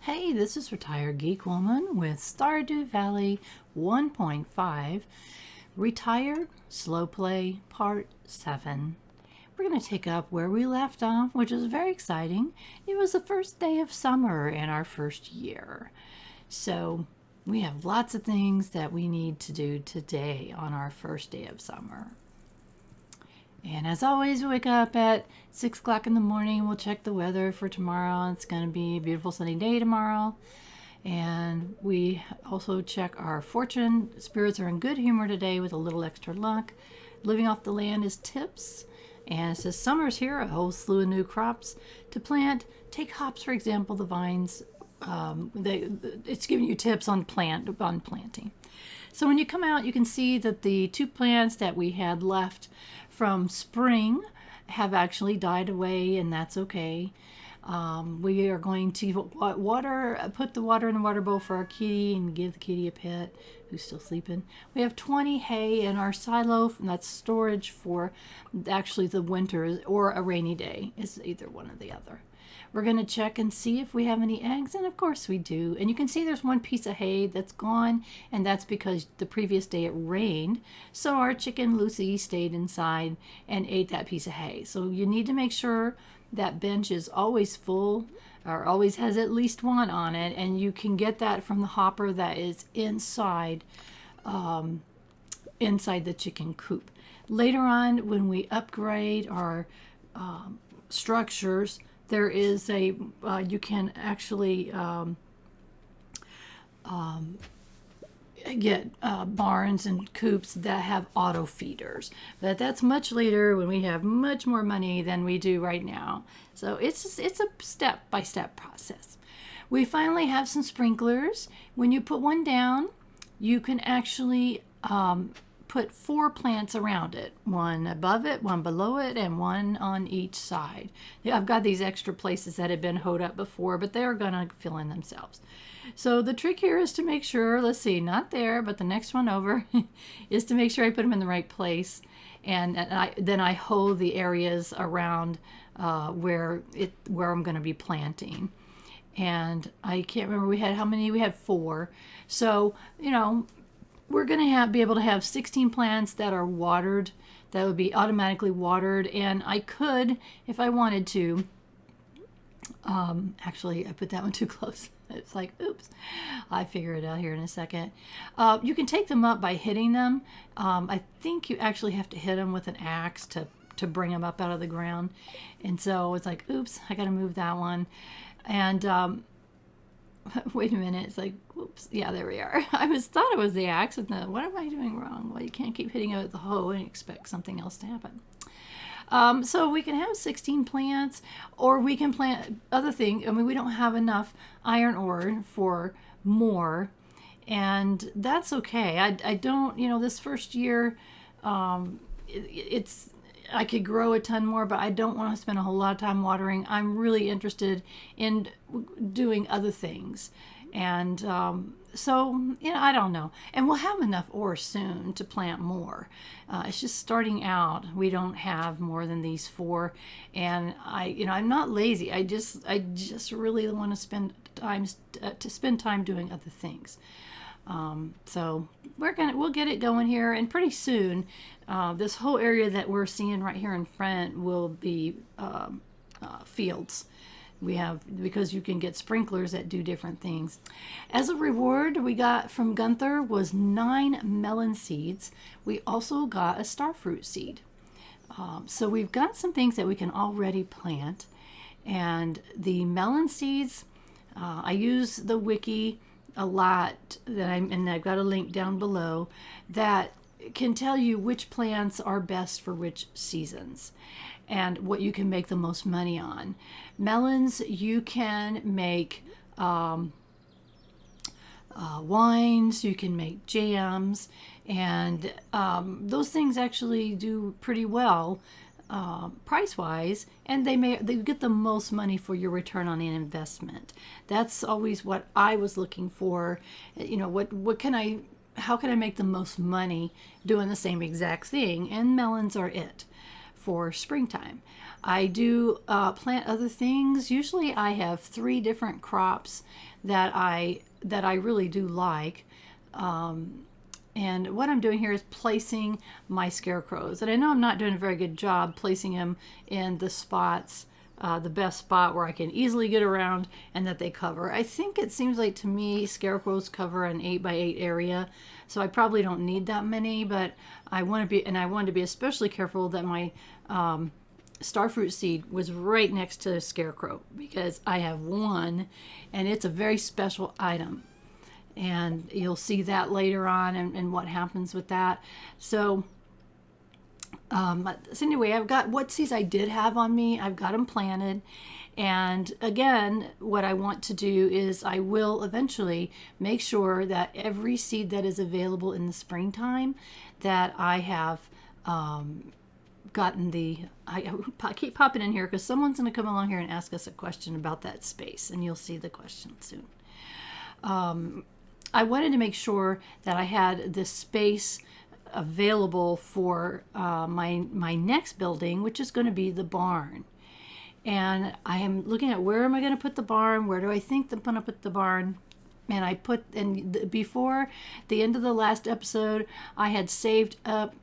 Hey, this is Retired Geek Woman with Stardew Valley 1.5 Retired Slow Play Part 7. We're going to take up where we left off, which is very exciting. It was the first day of summer in our first year. So we have lots of things that we need to do today on our first day of summer. And as always, we wake up at 6 o'clock in the morning. We'll check the weather for tomorrow. It's going to be a beautiful sunny day tomorrow. And we also check our fortune. Spirits are in good humor today with a little extra luck. Living off the land is tips. And it says summer's here, a whole slew of new crops to plant. Take hops, for example, the vines. It's giving you tips on planting. So when you come out, you can see that the two plants that we had left from spring have actually died away, and that's okay. We are going to put the water in the water bowl for our kitty and give the kitty a pet who's still sleeping. We have 20 hay in our silo, and that's storage for actually the winter or a rainy day. It's either one or the other. We're going to check and see if we have any eggs, and of course we do. And you can see there's one piece of hay that's gone, and that's because the previous day it rained. So our chicken Lucy stayed inside and ate that piece of hay. So you need to make sure that bench is always full or always has at least one on it, and you can get that from the hopper that is inside the chicken coop. Later on, when we upgrade our structures, there is you can actually get barns and coops that have auto feeders, but that's much later when we have much more money than we do right now. So it's a step-by-step process. We finally have some sprinklers. When you put one down, you can actually put 4 plants around it, one above it, one below it, and one on each side. I've got these extra places that had been hoed up before, but they're gonna fill in themselves. So the trick here is to make sure, let's see, not there, but the next one over, is to make sure I put them in the right place. And then I hoe the areas around where I'm gonna be planting. And I can't remember, we had 4. So, we're going to be able to have 16 plants that are watered, that would be automatically watered. And I could, if I wanted to, actually, I put that one too close. It's like, oops, I figure it out here in a second. You can take them up by hitting them. I think you actually have to hit them with an axe to bring them up out of the ground. And so it's like, oops, I got to move that one. And wait a minute, it's like, whoops, yeah, there we are. Thought it was the axe, and what am I doing wrong? Well, you can't keep hitting it with the hoe and expect something else to happen. So we can have 16 plants, or we can plant other things. I mean, we don't have enough iron ore for more, and that's okay. I don't, this first year, I could grow a ton more, but I don't want to spend a whole lot of time watering. I'm really interested in doing other things. And so, I don't know. And we'll have enough ore soon to plant more. It's just starting out. We don't have more than these 4. And I'm not lazy. I just really want to spend time doing other things. So we'll get it going here, and pretty soon this whole area that we're seeing right here in front will be fields. Because you can get sprinklers that do different things. As a reward, we got from Gunther was 9 melon seeds. We also got a starfruit seed. So we've got some things that we can already plant. And the melon seeds, I use the wiki a lot, and I've got a link down below that can tell you which plants are best for which seasons and what you can make the most money on. Melons, you can make wines, you can make jams, and those things actually do pretty well price-wise, and they get the most money for your return on an investment. That's always what I was looking for. How can I make the most money doing the same exact thing? And melons are it. for springtime. I do plant other things. Usually I have 3 different crops that I really do like. And what I'm doing here is placing my scarecrows. And I know I'm not doing a very good job placing them in the spots, the best spot where I can easily get around and that they cover. I think it seems like to me scarecrows cover an 8x8 area. So I probably don't need that many, but I want to be especially careful that my starfruit seed was right next to the scarecrow, because I have one and it's a very special item. And you'll see that later on and what happens with that. So anyway, I've got what seeds I did have on me. I've got them planted. And again, what I want to do is I will eventually make sure that every seed that is available in the springtime that I have gotten I keep popping in here because someone's going to come along here and ask us a question about that space, and you'll see the question soon. I wanted to make sure that I had this space available for my next building, which is going to be the barn. And I am looking at where am I going to put the barn? Where do I think I'm going to put the barn? And before the end of the last episode, I had saved up,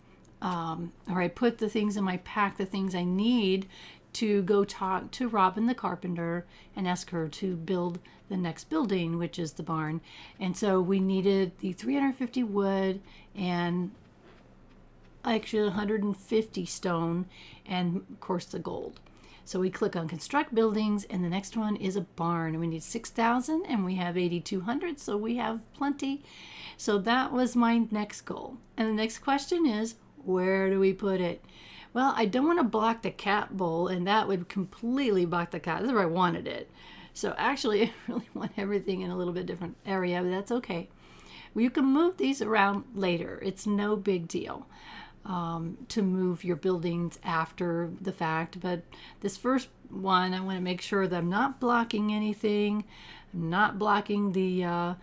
or I put the things in my pack, the things I need to go talk to Robin the carpenter and ask her to build the next building, which is the barn. And so we needed the 350 wood and actually 150 stone, and of course the gold. So we click on construct buildings, and the next one is a barn, and we need 6,000 and we have 8,200, so we have plenty. So that was my next goal. And the next question is, where do we put it? Well, I don't want to block the cat bowl, and that would completely block the cat. This is where I wanted it. So actually, I really want everything in a little bit different area, but that's okay. Well, you can move these around later. It's no big deal to move your buildings after the fact. But this first one, I want to make sure that I'm not blocking anything. I'm not blocking the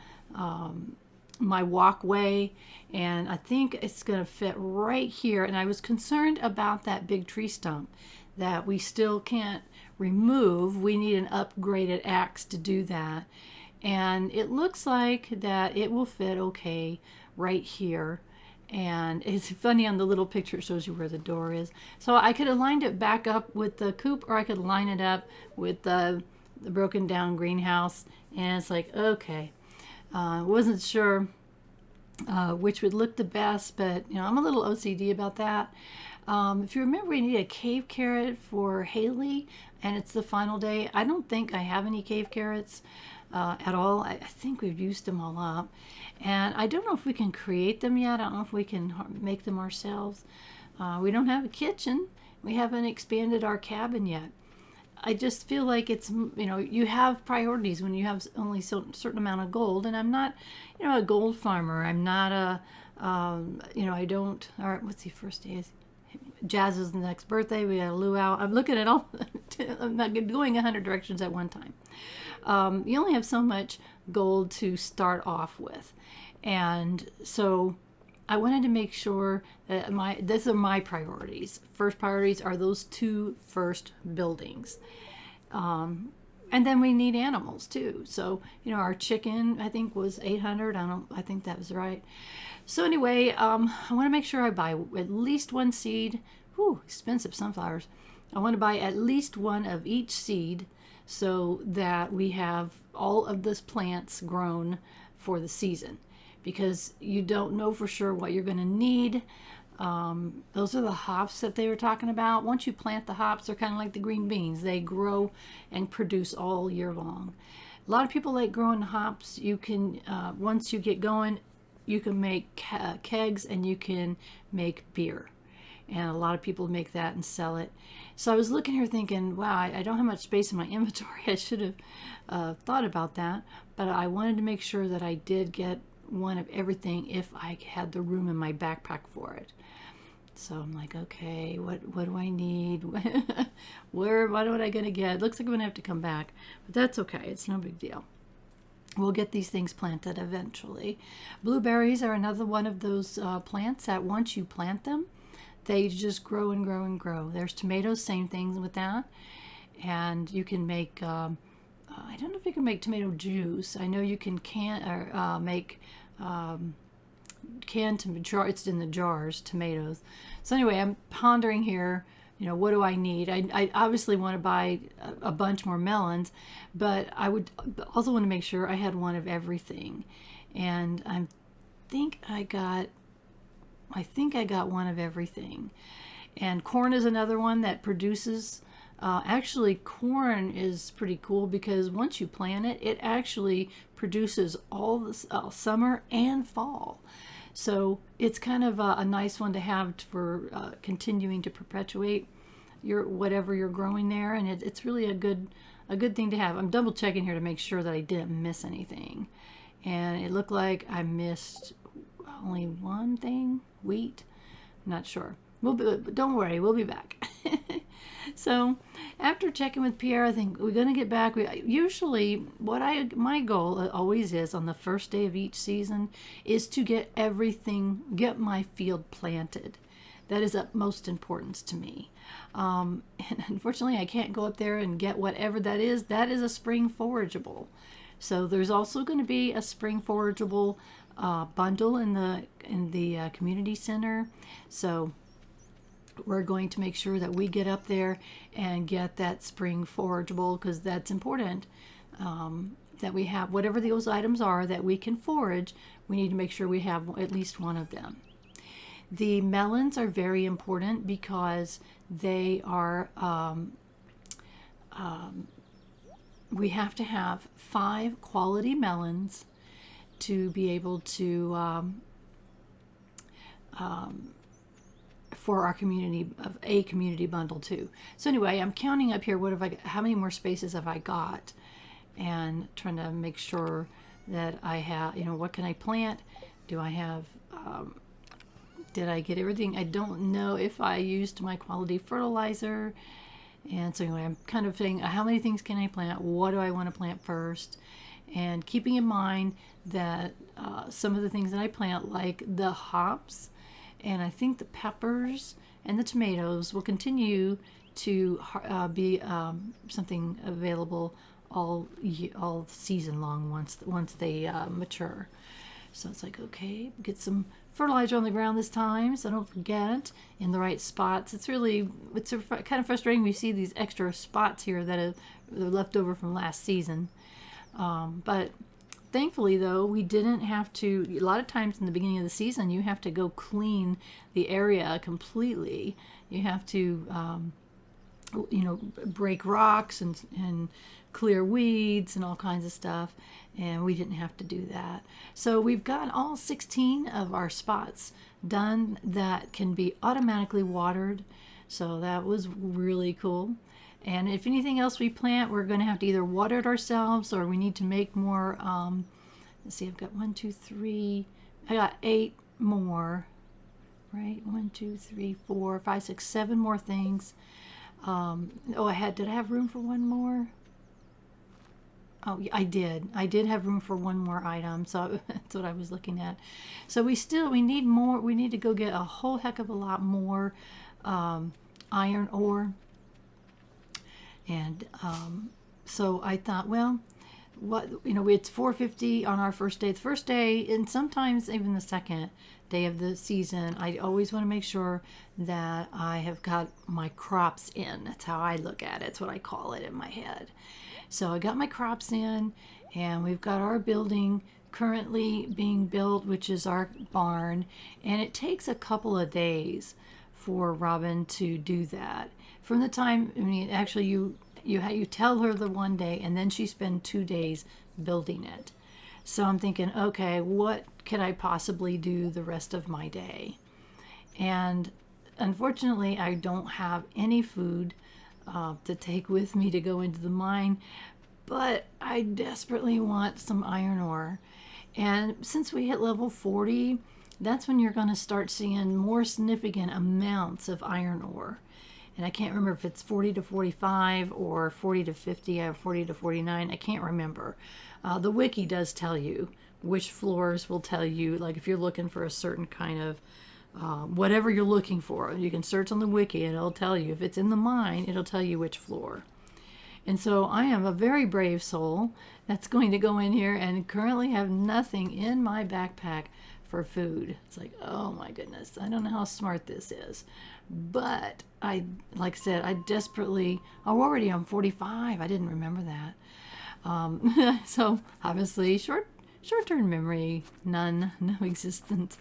my walkway, and I think it's going to fit right here. And I was concerned about that big tree stump that we still can't remove. We need an upgraded axe to do that, and it looks like that it will fit okay right here. And it's funny, on the little picture it shows you where the door is. So I could have lined it back up with the coop, or I could line it up with the broken down greenhouse, and it's like, okay. Wasn't sure which would look the best, but I'm a little OCD about that. If you remember, we need a cave carrot for Haley, and it's the final day. I don't think I have any cave carrots at all. I think we've used them all up, and I don't know if we can create them yet. I don't know if we can make them ourselves. We don't have a kitchen. We haven't expanded our cabin yet. I just feel like it's, you have priorities when you have only a certain amount of gold. And I'm not, a gold farmer. I'm not I don't, all right, what's the first day? Jazz's the next birthday. We got a luau. I'm looking at all, I'm not going 100 directions at one time. You only have so much gold to start off with. And so I wanted to make sure that these are my priorities. First priorities are those 2 first buildings. And then we need animals too. So, our chicken, I think, was 800. I think that was right. So anyway, I want to make sure I buy at least 1 seed. Whew, expensive sunflowers. I want to buy at least 1 of each seed so that we have all of these plants grown for the season, because you don't know for sure what you're going to need. Those are the hops that they were talking about. Once you plant the hops, they're kind of like the green beans. They grow and produce all year long. A lot of people like growing hops. You can, once you get going, you can make kegs, and you can make beer. And a lot of people make that and sell it. So I was looking here thinking, wow, I don't have much space in my inventory. I should have thought about that. But I wanted to make sure that I did get 1 of everything if I had the room in my backpack for it. So I'm like, okay, what do I need? What am I going to get? It looks like I'm going to have to come back, but that's okay. It's no big deal. We'll get these things planted eventually. Blueberries are another one of those plants that once you plant them, they just grow and grow and grow. There's tomatoes, same things with that. And you can make, I don't know if you can make tomato juice. I know you can make canned tomato, it's in the jars, tomatoes. So anyway, I'm pondering here, what do I need? I obviously want to buy a bunch more melons, but I would also want to make sure I had one of everything. And I think I got one of everything. And corn is another one that produces. Actually, corn is pretty cool because once you plant it, it actually produces all this summer and fall. So it's kind of a nice one to have for continuing to perpetuate whatever you're growing there, and it's really a good thing to have. I'm double checking here to make sure that I didn't miss anything, and it looked like I missed only one thing, wheat. I'm not sure. Don't worry, we'll be back. So after checking with Pierre, I think we're going to get back. Usually my goal always is on the first day of each season is to get my field planted. That is of most importance to me. And unfortunately, I can't go up there and get whatever that is. That is a spring forageable. So there's also going to be a spring forageable bundle in the community center. So we're going to make sure that we get up there and get that spring forageable, because that's important, that we have whatever those items are that we can forage. We need to make sure we have at least one of them. The melons are very important because they are, we have to have 5 quality melons to be able to, for our community bundle too. So anyway, I'm counting up here. How many more spaces have I got? And trying to make sure that I have, what can I plant? Do I have, did I get everything? I don't know if I used my quality fertilizer. And so anyway, I'm kind of saying, how many things can I plant? What do I want to plant first? And keeping in mind that some of the things that I plant, like the hops, and I think the peppers and the tomatoes, will continue to be something available all season long once they mature. So it's like, okay, get some fertilizer on the ground this time, so don't forget, in the right spots. It's kind of frustrating when you see these extra spots here that are left over from last season. But thankfully, though, we didn't have to. A lot of times in the beginning of the season, you have to go clean the area completely. You have to, break rocks and clear weeds and all kinds of stuff. And we didn't have to do that. So we've got all 16 of our spots done that can be automatically watered. So that was really cool. And if anything else we plant, we're going to have to either water it ourselves, or we need to make more. Let's see, I've got 1, 2, 3. I got 8 more, right? 1, 2, 3, 4, 5, 6, 7 more things. Did I have room for one more? Oh, yeah, I did. I did have room for one more item, so that's what I was looking at. So we need more. We need to go get a whole heck of a lot more iron ore. And so I thought, well, it's 4:50 on our first day. The first day, and sometimes even the second day of the season, I always want to make sure that I have got my crops in. That's how I look at it. It's what I call it in my head. So I got my crops in, and we've got our building currently being built, which is our barn, and it takes a couple of days for Robin to do that. From the time, actually you tell her the one day, and then she spends 2 days building it. So I'm thinking, okay, what can I possibly do the rest of my day? And unfortunately, I don't have any food to take with me to go into the mine, but I desperately want some iron ore. And since we hit level 40, that's when you're going to start seeing more significant amounts of iron ore. And I can't remember if it's 40 to 45 or 40 to 50 or 40 to 49. I can't remember. The wiki does tell you which floors will tell you, like if you're looking for a certain kind of whatever you're looking for. You can search on the wiki and it'll tell you. If it's in the mine, it'll tell you which floor. And so I am a very brave soul that's going to go in here and currently have nothing in my backpack for food. It's like, oh my goodness, I don't know how smart this is. But like I said, I desperately, oh, already I'm 45. I didn't remember that. So obviously short-term memory, none, no existence.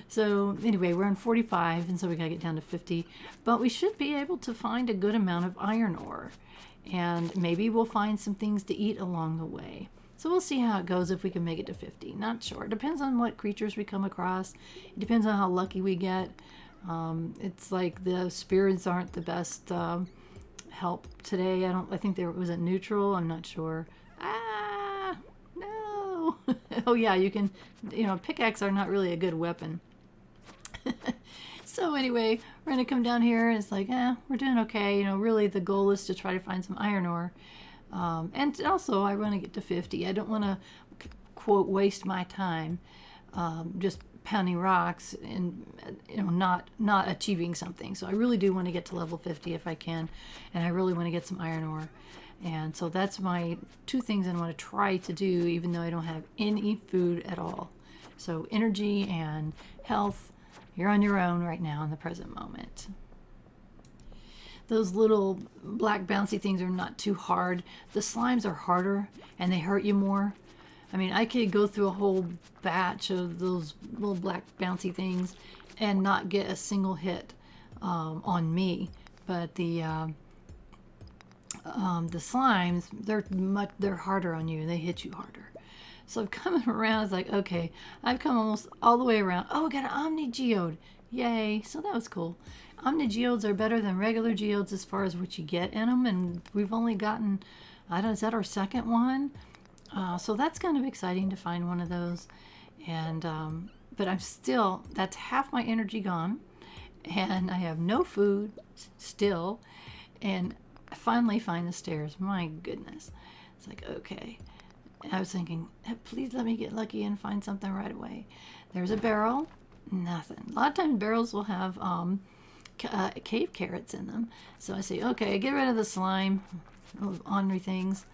So anyway, we're on 45, and so we gotta get down to 50. But we should be able to find a good amount of iron ore. And maybe we'll find some things to eat along the way. So we'll see how it goes if we can make it to 50. Not sure. It depends on what creatures we come across. It depends on how lucky we get. It's like the spirits aren't the best help today. I think there was a neutral. I'm not sure. Ah, no. Oh yeah, you can, pickaxe are not really a good weapon. So anyway, we're going to come down here and it's like, we're doing okay. Really the goal is to try to find some iron ore. And also I want to get to 50. I don't want to, quote, waste my time just pounding rocks and, not achieving something. So I really do want to get to level 50 if I can. And I really want to get some iron ore. And so that's my two things I want to try to do, even though I don't have any food at all. So energy and health. You're on your own right now in the present moment. Those little black bouncy things are not too hard. The slimes are harder and they hurt you more. I mean, I could go through a whole batch of those little black bouncy things and not get a single hit on me. But the slimes, they're harder on you. They hit you harder. So I'm coming around, it's like, okay, I've come almost all the way around. Oh, I got an omni geode. Yay. So that was cool. Omni geodes are better than regular geodes as far as what you get in them. And we've only gotten, I don't know, is that our second one? So that's kind of exciting to find one of those. And, but I'm still, that's half my energy gone. And I have no food still. And I finally find the stairs. My goodness. It's like, okay. I was thinking, please let me get lucky and find something right away. There's a barrel, nothing. A lot of times barrels will have cave carrots in them. So I say, okay, get rid of the slime, those ornery things,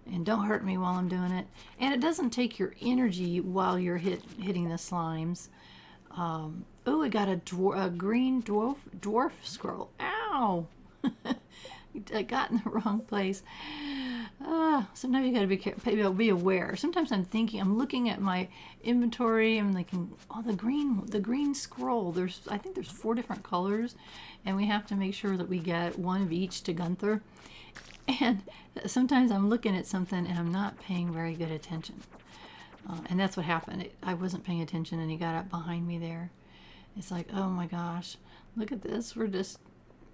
and don't hurt me while I'm doing it. And it doesn't take your energy while you're hitting the slimes. Oh, I got a green dwarf scroll. Ow! I got in the wrong place. Sometimes you got to be careful, be aware. Sometimes I'm looking at my inventory. I'm thinking, oh, the green scroll. I think there's 4 different colors, and we have to make sure that we get one of each to Gunther. And sometimes I'm looking at something and I'm not paying very good attention. And that's what happened. I wasn't paying attention, and he got up behind me there. It's like, oh my gosh, look at this.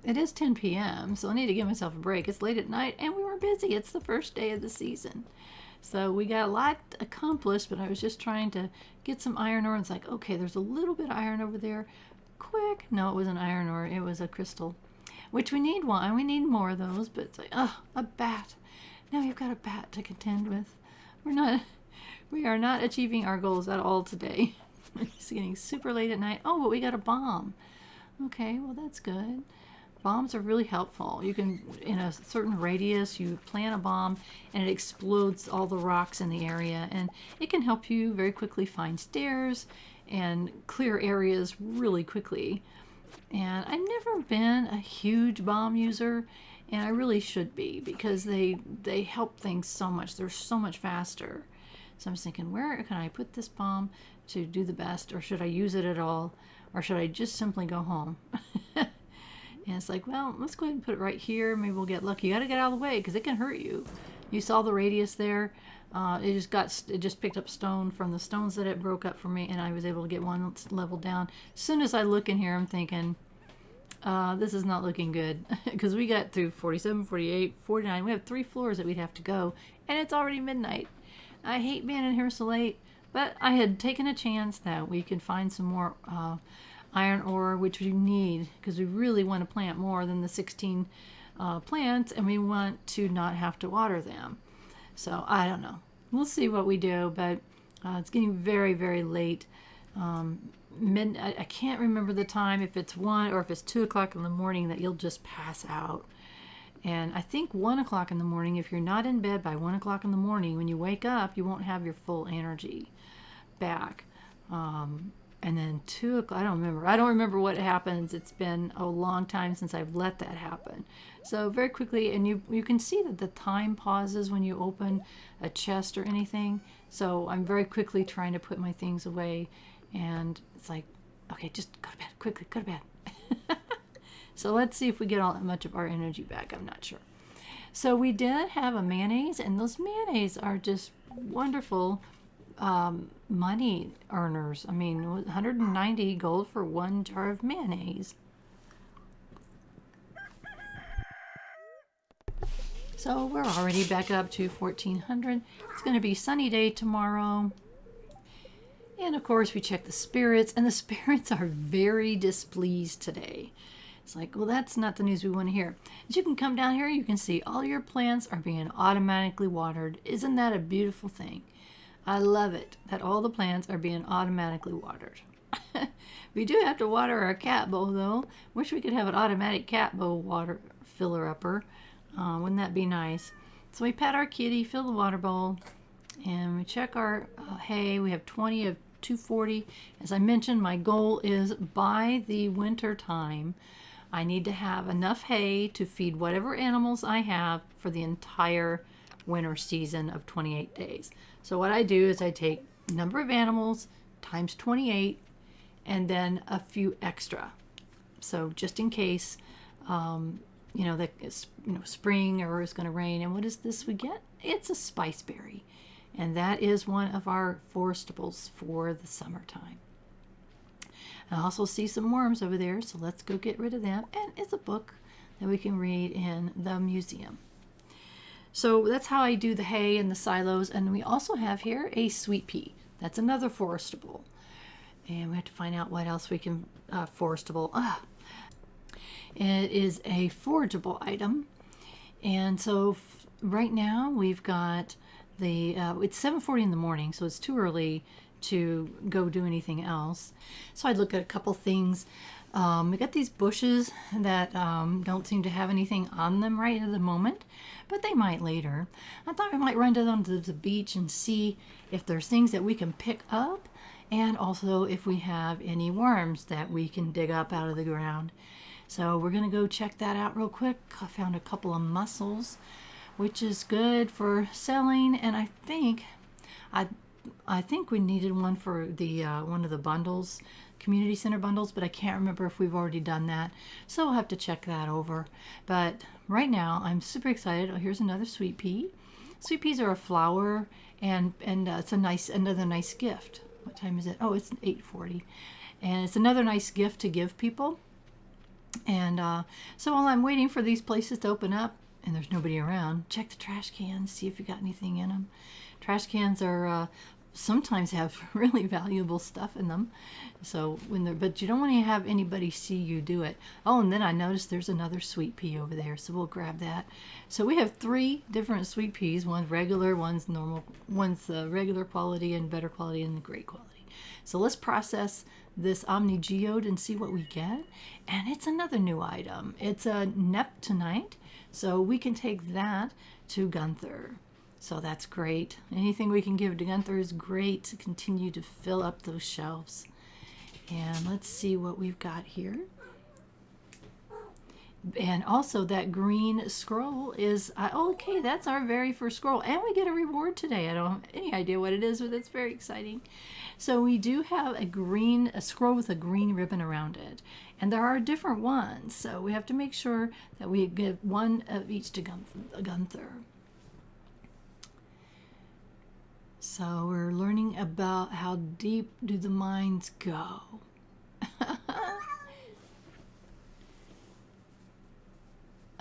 It is 10 p.m., so I need to give myself a break. It's late at night, and we were busy. It's the first day of the season. So we got a lot accomplished, but I was just trying to get some iron ore. And it's like, okay, there's a little bit of iron over there. Quick. No, it wasn't iron ore. It was a crystal, which we need one. We need more of those, but it's like, a bat. Now you've got a bat to contend with. We are not achieving our goals at all today. It's getting super late at night. Oh, but we got a bomb. Okay, well, that's good. Bombs are really helpful. You can, in a certain radius, you plant a bomb and it explodes all the rocks in the area, and it can help you very quickly find stairs and clear areas really quickly. And I've never been a huge bomb user, and I really should be, because they help things so much. They're so much faster. So I'm thinking, where can I put this bomb to do the best, or should I use it at all, or should I just simply go home? And it's like, well, let's go ahead and put it right here. Maybe we'll get lucky. You got to get out of the way because it can hurt you. You saw the radius there. It just picked up stone from the stones that it broke up for me, and I was able to get one level down. As soon as I look in here, I'm thinking, this is not looking good, because we got through 47, 48, 49. We have 3 floors that we'd have to go, and it's already midnight. I hate being in here so late, but I had taken a chance that we could find some more iron ore, which we need, because we really want to plant more than the 16 plants, and we want to not have to water them. So I don't know. We'll see what we do, but it's getting very, very late. midnight. I can't remember the time, if it's 1 or if it's 2 o'clock in the morning, that you'll just pass out. And I think 1 o'clock in the morning, if you're not in bed by 1 o'clock in the morning, when you wake up, you won't have your full energy back. And then 2 o'clock, I don't remember what happens. It's been a long time since I've let that happen. So very quickly, and you can see that the time pauses when you open a chest or anything. So I'm very quickly trying to put my things away, and it's like, okay, just go to bed, quickly, go to bed. So let's see if we get all much of our energy back. I'm not sure. So we did have a mayonnaise, and those mayonnaise are just wonderful money earners. I mean, 190 gold for 1 jar of mayonnaise. So we're already back up to 1400. It's going to be a sunny day tomorrow. And of course we check the spirits, and the spirits are very displeased today. It's like, well, that's not the news we want to hear. As you can come down here, you can see all your plants are being automatically watered. Isn't that a beautiful thing? I love it that all the plants are being automatically watered. We do have to water our cat bowl, though. Wish we could have an automatic cat bowl water filler upper. Wouldn't that be nice? So we pat our kitty, fill the water bowl, and we check our hay. We have 20 of 240. As I mentioned, my goal is by the winter time, I need to have enough hay to feed whatever animals I have for the entire winter season of 28 days. So what I do is I take number of animals times 28 and then a few extra. So just in case, spring or it's going to rain. And what is this we get? It's a spiceberry. And that is one of our forestables for the summertime. I also see some worms over there, so let's go get rid of them. And it's a book that we can read in the museum. So that's how I do the hay and the silos. And we also have here a sweet pea. That's another forestable. And we have to find out what else we can forestable. It is a forageable item. And so right now we've got it's 7:40 in the morning, so it's too early to go do anything else. So I'd look at a couple things. We got these bushes that don't seem to have anything on them right at the moment, but they might later. I thought we might run down to the beach and see if there's things that we can pick up, and also if we have any worms that we can dig up out of the ground. So we're going to go check that out real quick. I found a couple of mussels, which is good for selling, and I think we needed one for the one of the bundles, community center bundles, but I can't remember if we've already done that, so we'll have to check that over. But right now I'm super excited. Oh, here's another sweet pea. Sweet peas are a flower, and it's another nice gift. What time is it? Oh, it's 8:40, and it's another nice gift to give people. And so while I'm waiting for these places to open up and there's nobody around, check the trash cans, see if you got anything in them. Trash cans are sometimes have really valuable stuff in them. So but you don't want to have anybody see you do it. Oh, and then I noticed there's another sweet pea over there, so we'll grab that. So we have 3 different sweet peas. One's regular, one's normal, one's regular quality and better quality and great quality. So let's process this omni geode and see what we get. And it's another new item. It's a neptunite, so we can take that to Gunther. So that's great. Anything we can give to Gunther is great to continue to fill up those shelves. And let's see what we've got here. And also that green scroll is, okay, that's our very first scroll. And we get a reward today. I don't have any idea what it is, but it's very exciting. So we do have a scroll with a green ribbon around it. And there are different ones. So we have to make sure that we give one of each to Gunther. So we're learning about how deep do the mines go.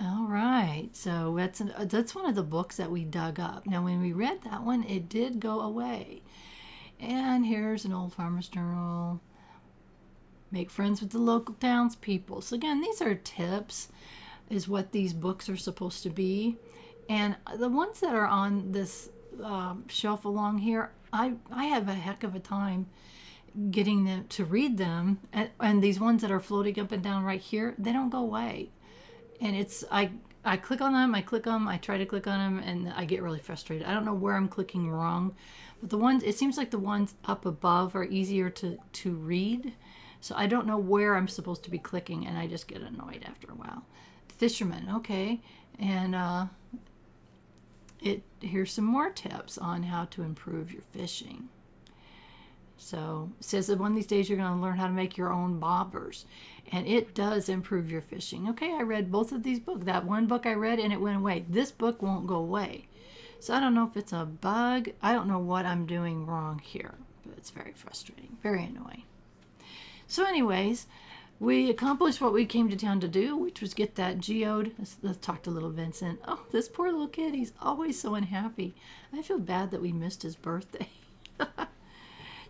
All right, so that's one of the books that we dug up. Now, when we read that one, it did go away. And here's an old farmer's journal. Make friends with the local townspeople. So again, these are tips, is what these books are supposed to be. And the ones that are on this shelf along here, I have a heck of a time getting them to read them, and these ones that are floating up and down right here, they don't go away. And I click on them, I try to click on them, and I get really frustrated. I don't know where I'm clicking wrong, but it seems like the ones up above are easier to read. So I don't know where I'm supposed to be clicking, and I just get annoyed after a while. Fisherman, okay. And here's some more tips on how to improve your fishing. So it says that one of these days you're going to learn how to make your own bobbers, and it does improve your fishing. Okay, I read both of these books. That one book I read and it went away. This book won't go away. So I don't know if it's a bug. I don't know what I'm doing wrong here, but it's very frustrating, very annoying. So anyways, we accomplished what we came to town to do, which was get that geode. Let's talk to little Vincent. Oh, this poor little kid. He's always so unhappy. I feel bad that we missed his birthday.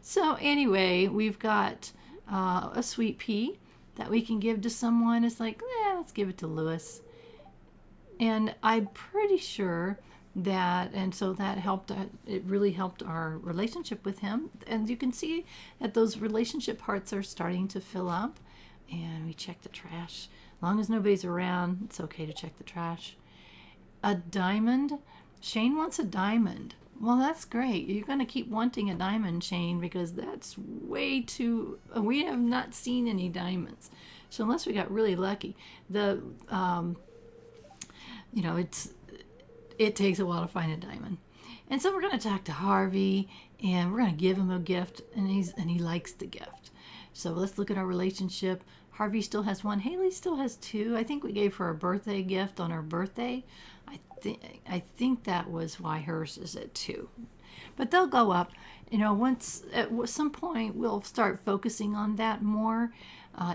So anyway, we've got a sweet pea that we can give to someone. It's like, let's give it to Lewis. And I'm pretty sure that, and so that helped, it really helped our relationship with him. And you can see that those relationship parts are starting to fill up. And we check the trash. As long as nobody's around, it's okay to check the trash. A diamond. Shane wants a diamond. Well, that's great. You're going to keep wanting a diamond, Shane, because that's way too... We have not seen any diamonds. So unless we got really lucky, it takes a while to find a diamond. And so we're going to talk to Harvey, and we're going to give him a gift, and he likes the gift. So let's look at our relationship. Harvey still has one. Haley still has two. I think we gave her a birthday gift on her birthday. I think that was why hers is at 2. But they'll go up. Once at some point we'll start focusing on that more.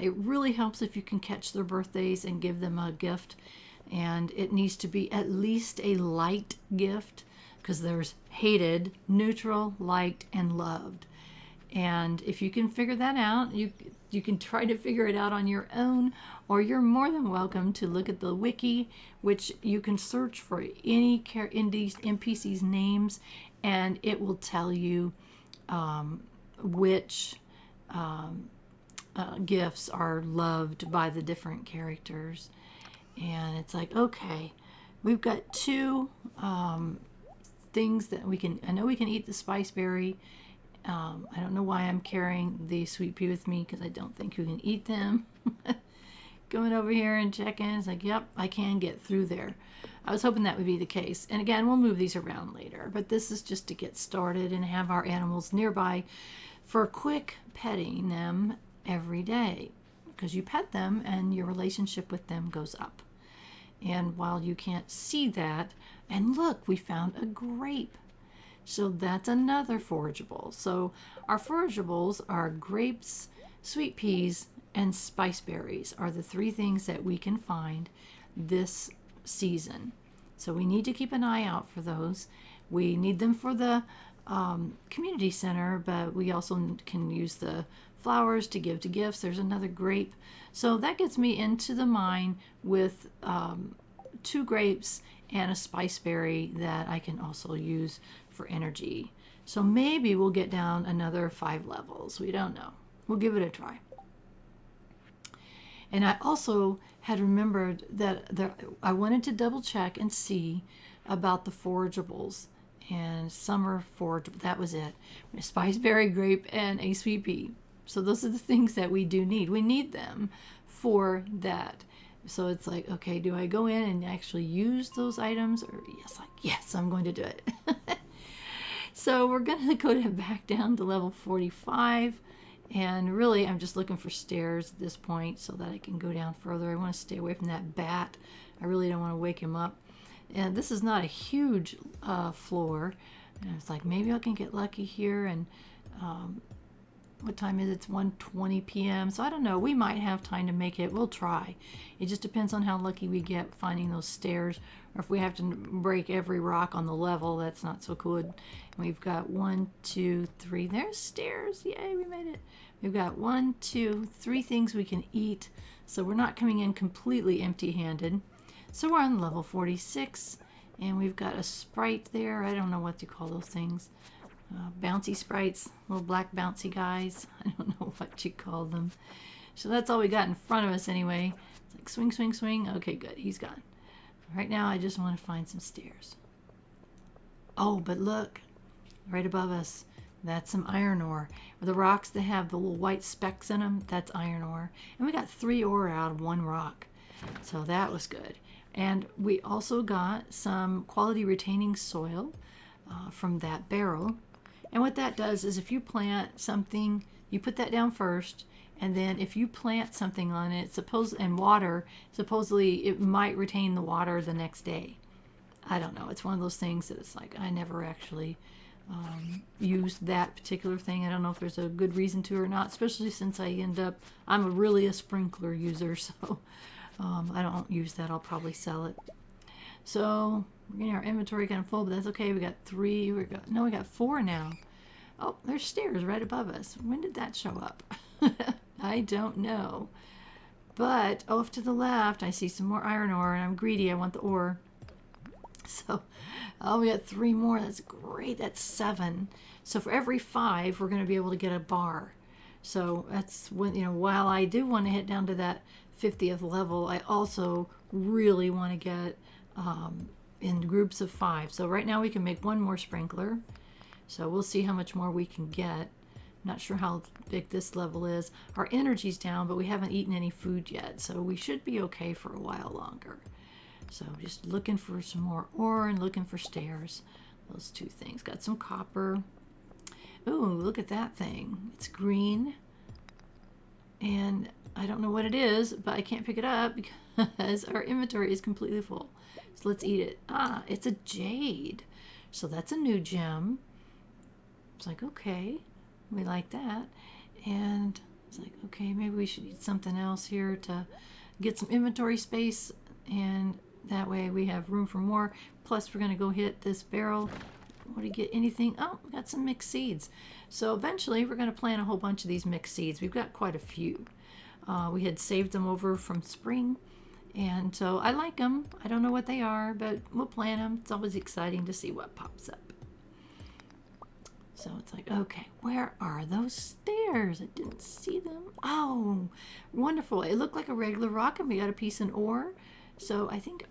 It really helps if you can catch their birthdays and give them a gift. And it needs to be at least a light gift, because there's hated, neutral, liked, and loved. And if you can figure that out, you can try to figure it out on your own, or you're more than welcome to look at the wiki, which you can search for any NPC's names, and it will tell you which gifts are loved by the different characters. And it's like, okay, we've got 2 things that we can... I know we can eat the spice berry. I don't know why I'm carrying the sweet pea with me, because I don't think you can eat them. Going over here and checking, it's like, yep, I can get through there. I was hoping that would be the case. And again, we'll move these around later, but this is just to get started and have our animals nearby for quick petting them every day, because you pet them and your relationship with them goes up. And while you can't see that, and look, we found a grape. So that's another forageable. So our forageables are grapes, sweet peas, and spice berries are the 3 things that we can find this season. So we need to keep an eye out for those. We need them for the community center, but we also can use the flowers to give to gifts. There's another grape. So that gets me into the mine with 2 grapes and a spice berry that I can also use for energy. So maybe we'll get down another 5 levels. We don't know. We'll give it a try. And I also had remembered that I wanted to double check and see about the forageables. And summer forageable, that was it. A spice berry, grape, and a sweet pea. So those are the things that we do need. We need them for that. So it's like, okay, do I go in and actually use those items? Or yes, I'm going to do it. So we're going to go back down to level 45. And really, I'm just looking for stairs at this point so that I can go down further. I want to stay away from that bat. I really don't want to wake him up. And this is not a huge floor. And it's like, maybe I can get lucky here. And what time is it? It's 1:20 p.m. So I don't know. We might have time to make it. We'll try. It just depends on how lucky we get finding those stairs. Or if we have to break every rock on the level, that's not so good. And we've got 1, 2, 3. There's stairs. Yay, we made it. We've got 1, 2, 3 things we can eat. So we're not coming in completely empty-handed. So we're on level 46. And we've got a sprite there. I don't know what you call those things. bouncy sprites, little black bouncy guys. I don't know what you call them. So that's all we got in front of us anyway. It's like swing, swing, swing. Okay, good. He's gone. Right now, I just want to find some stairs. Oh, but look, right above us, that's some iron ore. The rocks that have the little white specks in them, that's iron ore. And we got 3 ore out of 1 rock. So that was good. And we also got some quality retaining soil from that barrel. And what that does is if you plant something, you put that down first, and then if you plant something on it, and water, supposedly it might retain the water the next day. I don't know. It's one of those things that it's like I never actually used that particular thing. I don't know if there's a good reason to or not, especially since I'm really a sprinkler user, so I don't use that. I'll probably sell it. So we're getting our inventory kind of full, but that's okay. We got 3. We got 4 now. Oh, there's stairs right above us. When did that show up? I don't know. But off to the left, I see some more iron ore, and I'm greedy. I want the ore. So, we got 3 more. That's great. That's 7. So for every 5, we're going to be able to get a bar. So that's when, while I do want to hit down to that 50th level, I also really want to get in groups of 5. So right now we can make 1 more sprinkler. So we'll see how much more we can get. Not sure how big this level is. Our energy's down, but we haven't eaten any food yet, so we should be okay for a while longer. So just looking for some more ore and looking for stairs. Those 2 things. Got some copper. Ooh, look at that thing. It's green. And I don't know what it is, but I can't pick it up because our inventory is completely full. So let's eat it. Ah, it's a jade. So that's a new gem. It's like, okay. We like that. And it's like, okay, maybe we should eat something else here to get some inventory space, and that way we have room for more. Plus we're going to go hit this barrel. What do you get? Anything? Oh, we got some mixed seeds. So eventually we're going to plant a whole bunch of these mixed seeds. We've got quite a few. We had saved them over from spring, and so I like them. I don't know what they are, but we'll plant them. It's always exciting to see what pops up. So it's like, okay, where are those stairs? I didn't see them. Oh, wonderful. It looked like a regular rock, and we got a piece in ore. So I think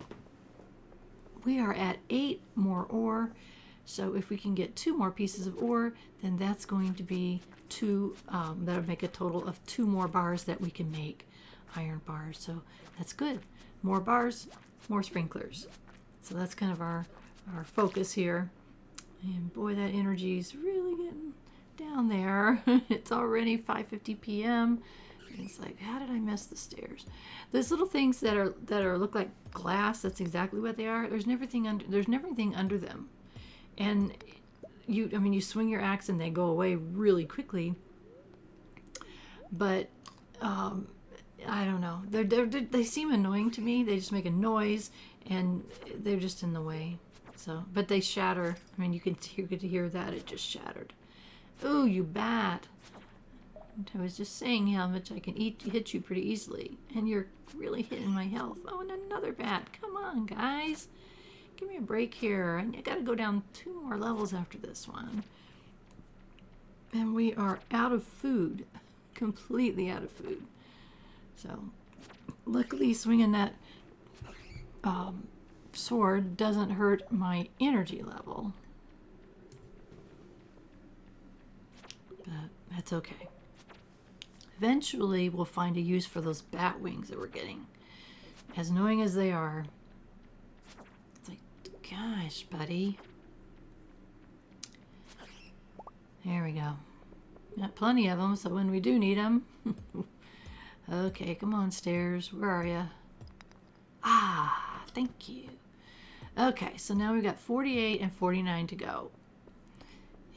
we are at 8 more ore. So if we can get 2 more pieces of ore, then that's going to be 2, that'll make a total of 2 more bars that we can make, iron bars. So that's good. More bars, more sprinklers. So that's kind of our focus here. And boy, that energy's really getting down there. It's already 5:50 p.m. It's like, how did I miss the stairs? Those little things that look like glass, that's exactly what they are. There's never anything under them. And you swing your axe and they go away really quickly. But I don't know. They seem annoying to me. They just make a noise and they're just in the way. So, but they shatter. I mean, you get to hear that. It just shattered. Ooh, you bat. I was just saying how much I can hit you pretty easily. And you're really hitting my health. Oh, and another bat. Come on, guys. Give me a break here. I got to go down 2 more levels after this one. And we are out of food. Completely out of food. So, luckily swinging that sword doesn't hurt my energy level. But that's okay. Eventually, we'll find a use for those bat wings that we're getting. As annoying as they are. It's like, gosh, buddy. There we go. Got plenty of them, so when we do need them. Okay, come on, stairs. Where are you? Ah, thank you. Okay, so now we've got 48 and 49 to go.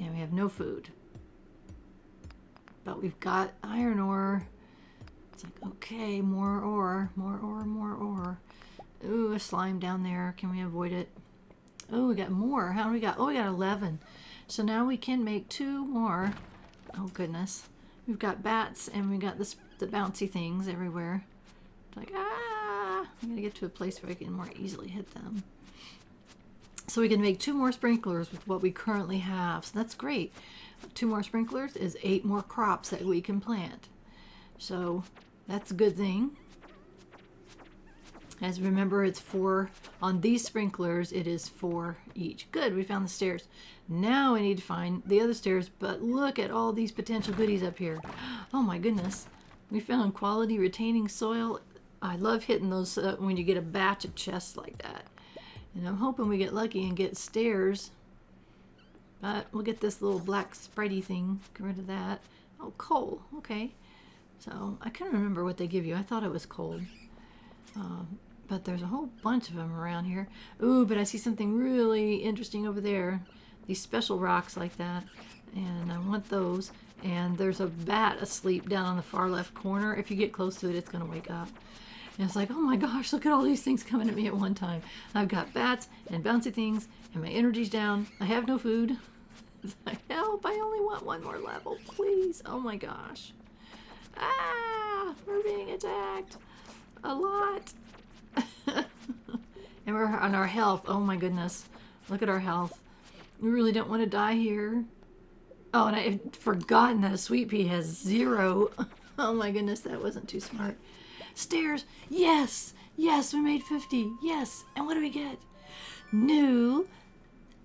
And we have no food. But we've got iron ore. It's like, okay, more ore, more ore, more ore. Ooh, a slime down there. Can we avoid it? Oh, we got more. How do we got? Oh, we got 11. So now we can make 2 more. Oh, goodness. We've got bats and we got the bouncy things everywhere. It's like, I'm going to get to a place where I can more easily hit them. So we can make 2 more sprinklers with what we currently have. So that's great. 2 more sprinklers is 8 more crops that we can plant. So that's a good thing. As remember, it's 4 on these sprinklers. It is 4 each. Good, we found the stairs. Now we need to find the other stairs, but look at all these potential goodies up here. Oh my goodness. We found quality retaining soil. I love hitting those when you get a batch of chests like that. And I'm hoping we get lucky and get stairs. But we'll get this little black spritey thing. Get rid of that. Oh, coal. Okay. So I couldn't remember what they give you. I thought it was coal. But there's a whole bunch of them around here. Ooh, but I see something really interesting over there. These special rocks like that. And I want those. And there's a bat asleep down on the far left corner. If you get close to it, it's going to wake up. And it's like, oh my gosh, look at all these things coming at me at one time. I've got bats and bouncy things, and my energy's down. I have no food. It's like, help, I only want 1 more level, please. Oh my gosh. Ah, we're being attacked. A lot. And we're on our health. Oh my goodness. Look at our health. We really don't want to die here. Oh, and I had forgotten that a sweet pea has 0. Oh my goodness, that wasn't too smart. Stairs. Yes. Yes, we made 50. Yes. And what do we get? New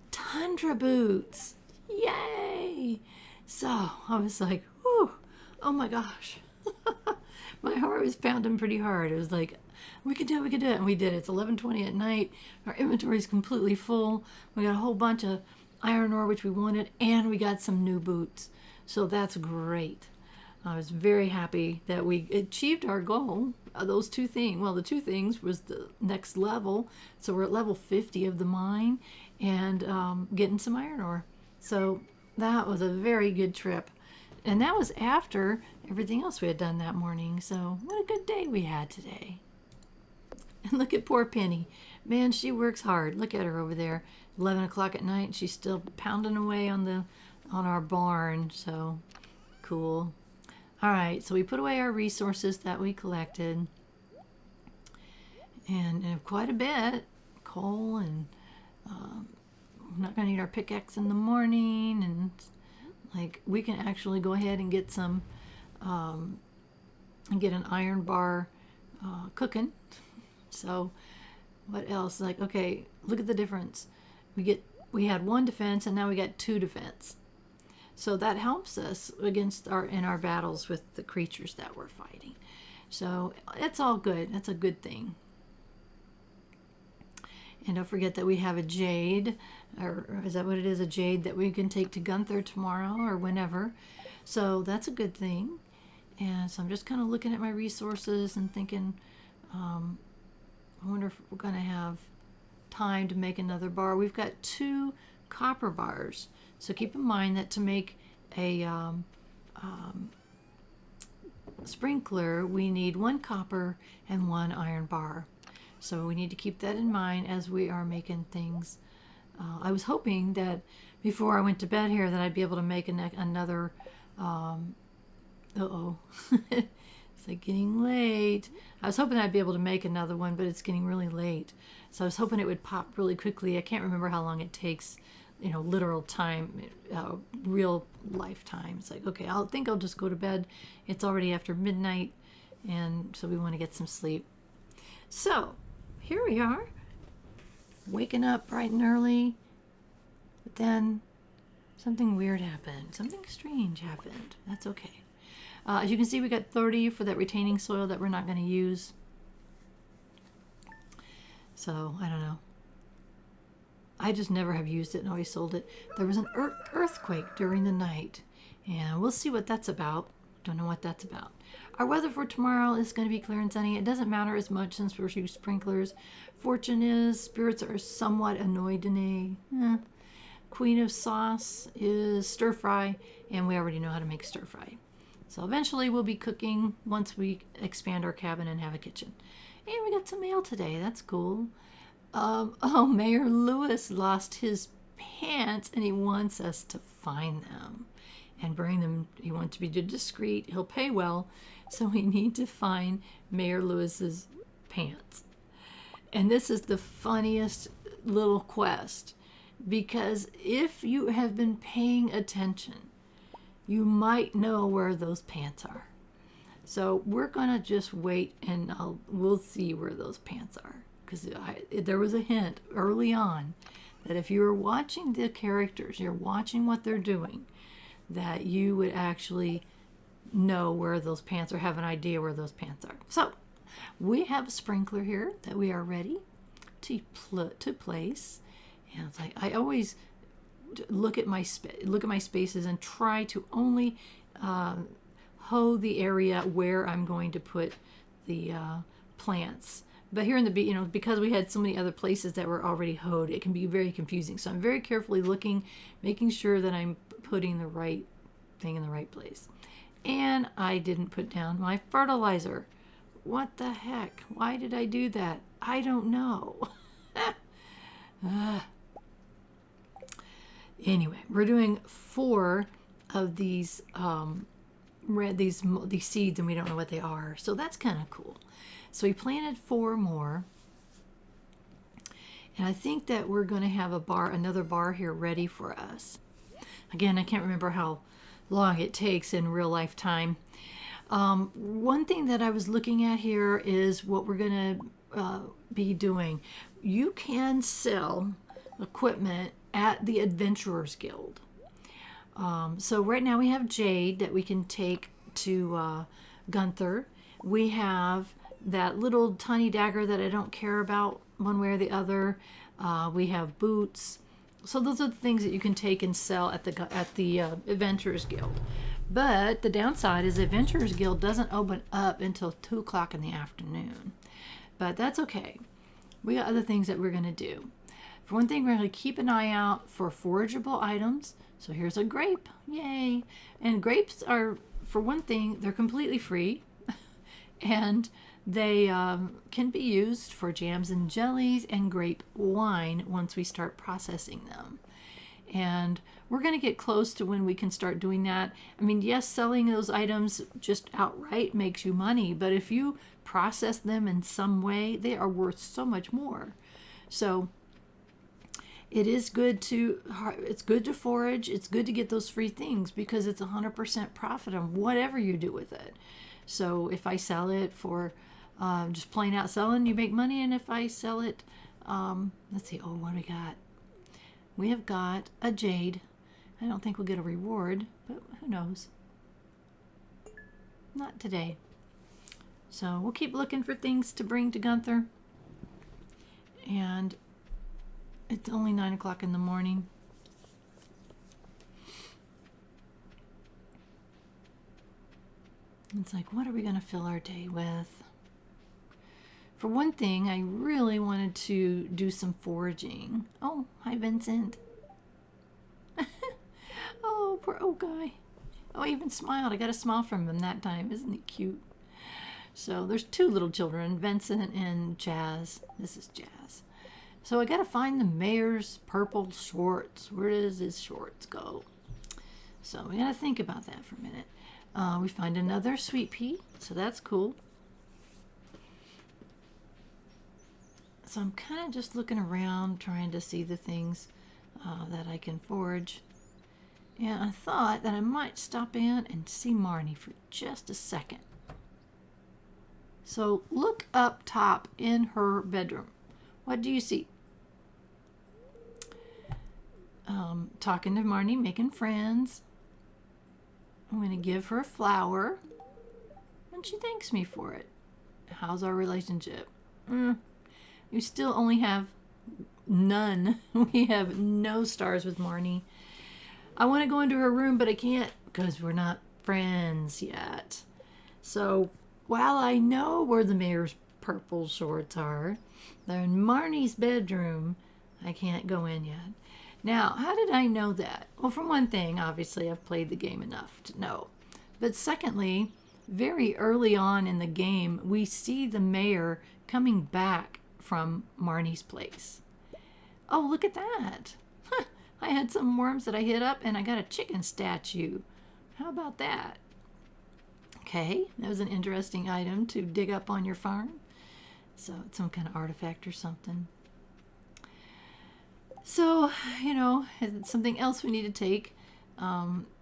tundra boots. Yay. So I was like, whew. Oh my gosh. My heart was pounding pretty hard. It was like, we could do it, we could do it. And we did it. It's 11:20 at night. Our inventory is completely full. We got a whole bunch of iron ore, which we wanted, and we got some new boots. So that's great. I was very happy that we achieved our goal. Those 2 things. Well, the 2 things was the next level. So we're at level 50 of the mine and getting some iron ore. So that was a very good trip. And that was after everything else we had done that morning. So what a good day we had today. And look at poor Penny. Man, she works hard. Look at her over there. 11 o'clock at night. She's still pounding away on our barn. So cool. All right, so we put away our resources that we collected, and quite a bit, coal, and we're not going to need our pickaxe in the morning, and like we can actually go ahead and get some, and get an iron bar cooking. So what else? Like, okay, look at the difference. We had 1 defense, and now we got 2 defense. So that helps us against in our battles with the creatures that we're fighting. So it's all good. That's a good thing. And don't forget that we have a jade, or is that what it is? A jade that we can take to Gunther tomorrow or whenever. So that's a good thing. And so I'm just kind of looking at my resources and thinking, I wonder if we're going to have time to make another bar. We've got 2 copper bars. So keep in mind that to make a sprinkler, we need 1 copper and 1 iron bar. So we need to keep that in mind as we are making things. I was hoping that before I went to bed here that I'd be able to make another, it's like getting late. I was hoping I'd be able to make another one, but it's getting really late. So I was hoping it would pop really quickly. I can't remember how long it takes, you know, literal time, real life time. It's like, okay, I think I'll just go to bed. It's already after midnight, and so we want to get some sleep. So here we are, waking up bright and early, but then something weird happened. Something strange happened. That's okay. As you can see, we got 30 for that retaining soil that we're not going to use. So I don't know. I just never have used it and always sold it. There was an earthquake during the night, and we'll see what that's about. Don't know what that's about. Our weather for tomorrow is going to be clear and sunny. It doesn't matter as much since we're using sprinklers. Fortune is spirits are somewhat annoyed today. Queen of sauce is stir fry, and we already know how to make stir fry. So eventually we'll be cooking once we expand our cabin and have a kitchen. And we got some mail today. That's cool. Mayor Lewis lost his pants, and he wants us to find them and bring them. He wants to be discreet. He'll pay well, so we need to find Mayor Lewis's pants. And this is the funniest little quest, because if you have been paying attention, you might know where those pants are. So we're gonna just wait, and we'll see where those pants are, because there was a hint early on that if you were watching the characters, you're watching what they're doing, that you would actually know where those pants are, have an idea where those pants are. So we have a sprinkler here that we are ready to place, and it's like I always look at my spaces and try to only hoe the area where I'm going to put the plants. But here in the because we had so many other places that were already hoed, it can be very confusing. So I'm very carefully looking, making sure that I'm putting the right thing in the right place. And I didn't put down my fertilizer. What the heck? Why did I do that? I don't know. Anyway, we're doing 4 of these these seeds, and we don't know what they are. So that's kind of cool. So we planted 4 more. And I think that we're going to have another bar here ready for us. Again, I can't remember how long it takes in real life time. One thing that I was looking at here is what we're going to be doing. You can sell equipment at the Adventurers Guild. So right now we have jade that we can take to Gunther. We have that little tiny dagger that I don't care about one way or the other. We have boots. So those are the things that you can take and sell at the Adventurers Guild. But the downside is the Adventurers Guild doesn't open up until 2 o'clock in the afternoon. But that's okay. We got other things that we're going to do. For one thing, we're going to keep an eye out for forageable items. So here's a grape. Yay. And grapes are, for one thing, they're completely free. And they can be used for jams and jellies and grape wine once we start processing them. And we're going to get close to when we can start doing that. I mean, yes, selling those items just outright makes you money, but if you process them in some way, they are worth so much more. So it is good to forage. It's good to get those free things because it's 100% profit on whatever you do with it. So if I sell it for just plain out selling, you make money. And if I sell it, let's see, what do we got? We have got a jade. I don't think we'll get a reward, but who knows? Not today. So we'll keep looking for things to bring to Gunther. And it's only 9 o'clock in the morning. It's like, what are we going to fill our day with? For one thing, I really wanted to do some foraging. Oh, hi, Vincent. Oh, poor old guy. Oh, he even smiled. I got a smile from him that time. Isn't he cute? So there's 2 little children, Vincent and Jazz. This is Jazz. So I got to find the mayor's purple shorts. Where does his shorts go? So we got to think about that for a minute. We find another sweet pea, so that's cool. So I'm kind of just looking around, trying to see the things that I can forage. And I thought that I might stop in and see Marnie for just a second. So look up top in her bedroom. What do you see? Talking to Marnie, making friends. I'm going to give her a flower. And she thanks me for it. How's our relationship? We still only have none. We have no stars with Marnie. I want to go into her room, but I can't because we're not friends yet. So while I know where the mayor's purple shorts are, they're in Marnie's bedroom, I can't go in yet. Now, how did I know that? Well, for one thing, obviously, I've played the game enough to know. But secondly, very early on in the game, we see the mayor coming back from Marnie's place. Oh, look at that. I had some worms that I hit up and I got a chicken statue. How about that? Okay, that was an interesting item to dig up on your farm. So it's some kind of artifact or something. So, you know, it's something else we need to take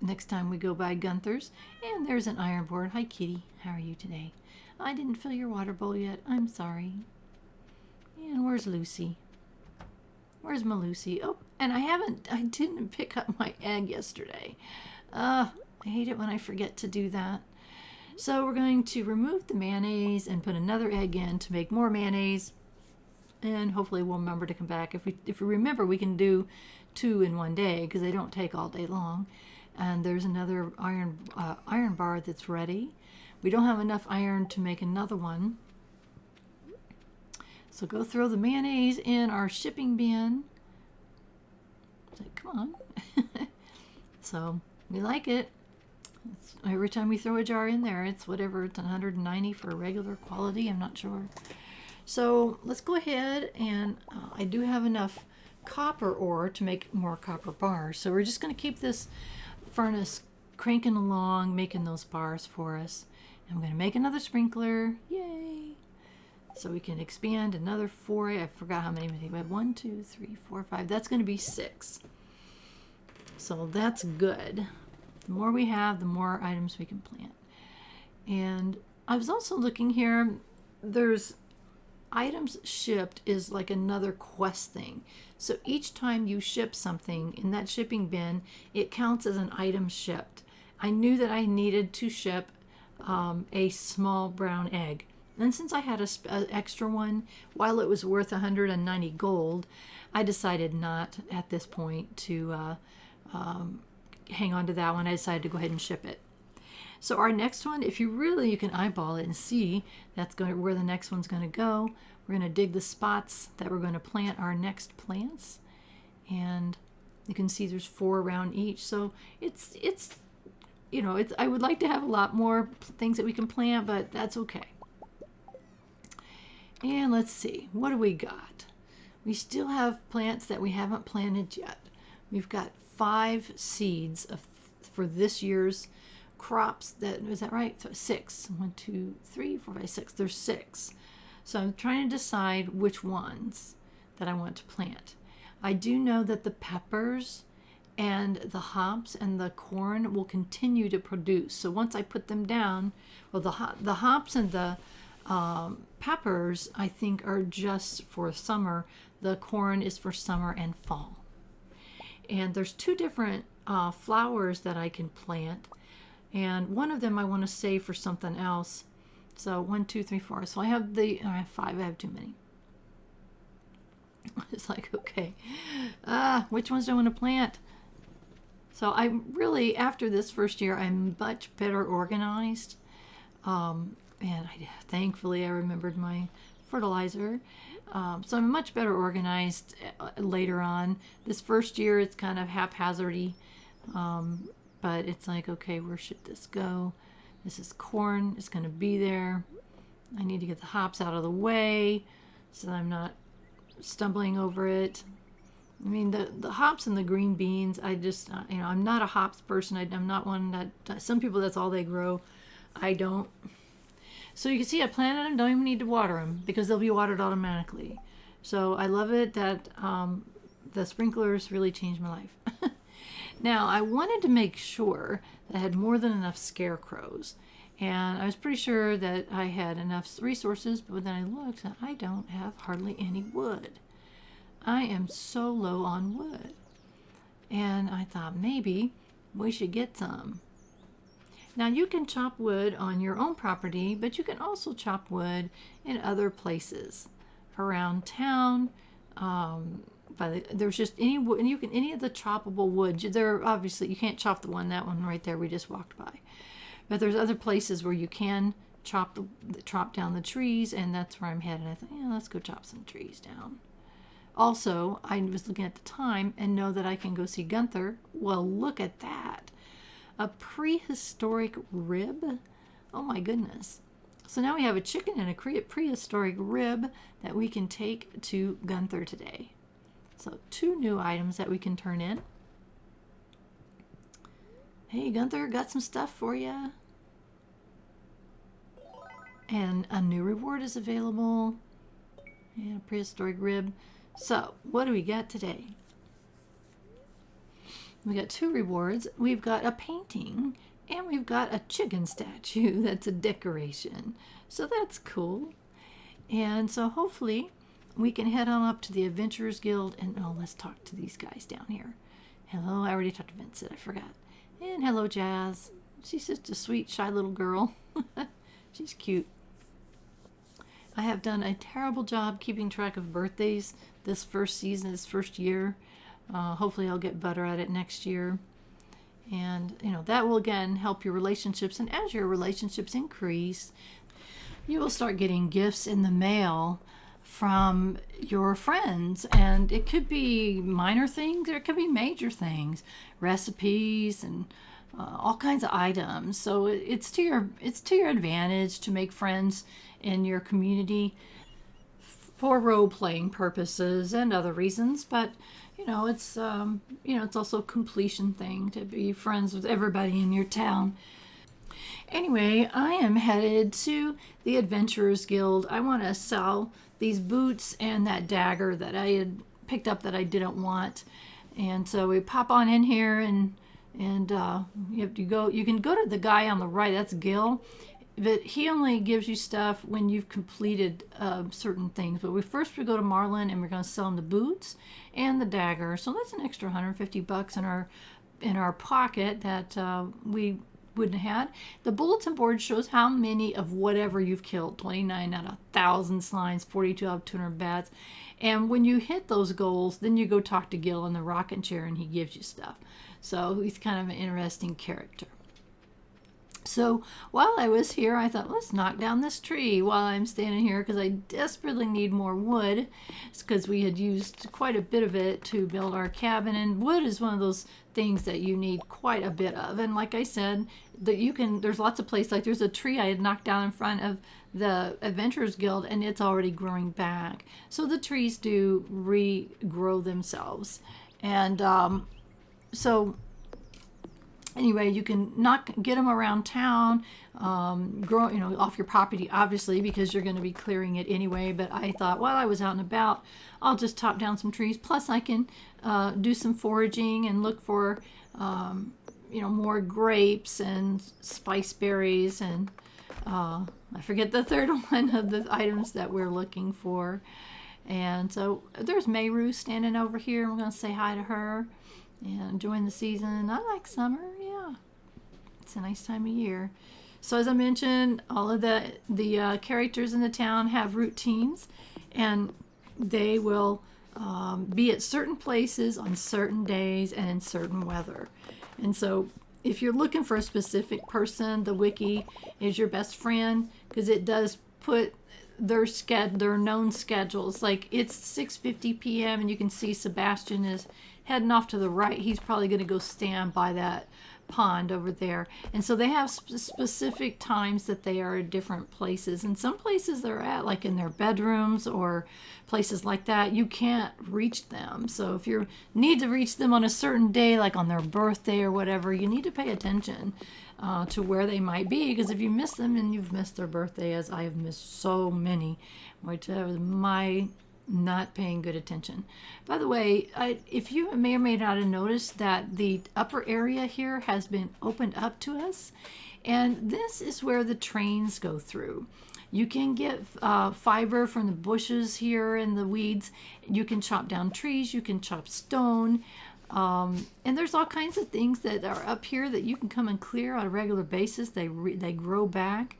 next time we go by Gunther's. And there's an iron board. Hi, Kitty. How are you today? I didn't fill your water bowl yet. I'm sorry. And where's Lucy? Where's my Lucy? Oh, and I didn't pick up my egg yesterday. I hate it when I forget to do that. So we're going to remove the mayonnaise and put another egg in to make more mayonnaise. And hopefully we'll remember to come back. If we remember, we can do 2 in one day because they don't take all day long. And there's another iron bar that's ready. We don't have enough iron to make another one. So go throw the mayonnaise in our shipping bin. Like, come on. So we like it. Every time we throw a jar in there, it's whatever, it's 190 for regular quality, I'm not sure. So let's go ahead, and I do have enough copper ore to make more copper bars. So we're just going to keep this furnace cranking along, making those bars for us. And I'm going to make another sprinkler. Yay! So we can expand another 4. I forgot how many we have. 1, 2, 3, 4, 5. That's going to be 6. So that's good. The more we have, the more items we can plant. And I was also looking here, there's items shipped is like another quest thing. So each time you ship something in that shipping bin, it counts as an item shipped. I knew that I needed to ship a small brown egg. And since I had an extra one, while it was worth 190 gold, I decided not at this point to hang on to that one. I decided to go ahead and ship it. So our next one, if you can eyeball it and see where the next one's going to go. We're going to dig the spots that we're going to plant our next plants, and you can see there's 4 around each. So it's I would like to have a lot more things that we can plant, but that's okay. And let's see, what do we got? We still have plants that we haven't planted yet. We've got 5 seeds for this year's crops. Is that right? So 6. 1, 2, 3, 4, 5, 6. There's 6. So I'm trying to decide which ones that I want to plant. I do know that the peppers and the hops and the corn will continue to produce. So once I put them down, well, the hops and the peppers, I think, are just for summer. The corn is for summer and fall. And there's 2 different flowers that I can plant. And one of them I want to save for something else. So 1, 2, 3, 4. So I have 5. I have too many. It's like, okay, which ones do I want to plant? So I really, after this first year, I'm much better organized. And thankfully I remembered my fertilizer. So I'm much better organized later on. This first year it's kind of haphazardy, but it's like, okay, where should this go? This is corn. It's going to be there. I need to get the hops out of the way so that I'm not stumbling over it. I mean, the hops and the green beans, I just, I'm not a hops person. I'm not one that, some people, that's all they grow. I don't. So you can see I planted them, don't even need to water them because they'll be watered automatically. So I love it that the sprinklers really changed my life. Now, I wanted to make sure that I had more than enough scarecrows. And I was pretty sure that I had enough resources, but then I looked and I don't have hardly any wood. I am so low on wood. And I thought maybe we should get some. Now you can chop wood on your own property, but you can also chop wood in other places around town. But there's just any wood, and any of the choppable wood. There obviously you can't chop that one right there we just walked by. But there's other places where you can chop down the trees, and that's where I'm headed. I thought, yeah, let's go chop some trees down. Also, I was looking at the time and know that I can go see Gunther. Well, look at that. A prehistoric rib? Oh my goodness. So now we have a chicken and a prehistoric rib that we can take to Gunther today. So 2 new items that we can turn in. Hey Gunther, got some stuff for you. And a new reward is available. and a prehistoric rib. So, what do we got today? We got 2 rewards. We've got a painting, and we've got a chicken statue that's a decoration. So that's cool. And so hopefully we can head on up to the Adventurers Guild, and let's talk to these guys down here. Hello, I already talked to Vincent, I forgot. And hello, Jazz. She's just a sweet, shy little girl. She's cute. I have done a terrible job keeping track of birthdays this first season, this first year. Hopefully I'll get better at it next year. And, that will again help your relationships. And as your relationships increase, you will start getting gifts in the mail from your friends. And it could be minor things, or it could be major things, recipes and all kinds of items. So it's to your advantage to make friends in your community for role-playing purposes and other reasons. But it's it's also a completion thing to be friends with everybody in your town. Anyway, I am headed to the Adventurers Guild. I want to sell these boots and that dagger that I had picked up that I didn't want. And so we pop on in here, and you have to go. You can go to the guy on the right. That's Gil, but he only gives you stuff when you've completed certain things. But we go to Marlin, and we're going to sell him the boots and the dagger. So that's an extra $150 in our pocket that we wouldn't have had. The bulletin board shows how many of whatever you've killed: 29 out of 1,000 slimes, 42 out of 200 bats. And when you hit those goals, then you go talk to Gil in the rocking chair, and he gives you stuff. So he's kind of an interesting character. So while I was here, I thought, let's knock down this tree while I'm standing here, because I desperately need more wood. It's because we had used quite a bit of it to build our cabin, and wood is one of those things that you need quite a bit of. And like I said, there's lots of places. Like there's a tree I had knocked down in front of the Adventurers Guild, and it's already growing back. So the trees do regrow themselves. And so anyway, you can get them around town, grow, off your property, obviously, because you're going to be clearing it anyway. But I thought, while I was out and about, I'll just chop down some trees. Plus, I can do some foraging and look for, more grapes and spice berries, and I forget the third one of the items that we're looking for. And so there's Mayru standing over here. I'm going to say hi to her and enjoying the season. I like summer. Yeah, it's a nice time of year. So as I mentioned, all of the characters in the town have routines, and they will be at certain places on certain days and in certain weather. And so if you're looking for a specific person, the wiki is your best friend, because it does put their known schedules. Like it's 6:50 p.m. and you can see Sebastian is heading off to the right. He's probably going to go stand by that pond over there. And so they have specific times that they are at different places. And some places they're at, like in their bedrooms or places like that, you can't reach them. So if you need to reach them on a certain day, like on their birthday or whatever, you need to pay attention to where they might be, because if you miss them, and you've missed their birthday, as I have missed so many, which was my not paying good attention. By the way, if you may or may not have noticed that the upper area here has been opened up to us, and this is where the trains go through. You can get fiber from the bushes here and the weeds. You can chop down trees. You can chop stone. And there's all kinds of things that are up here that you can come and clear on a regular basis. They grow back.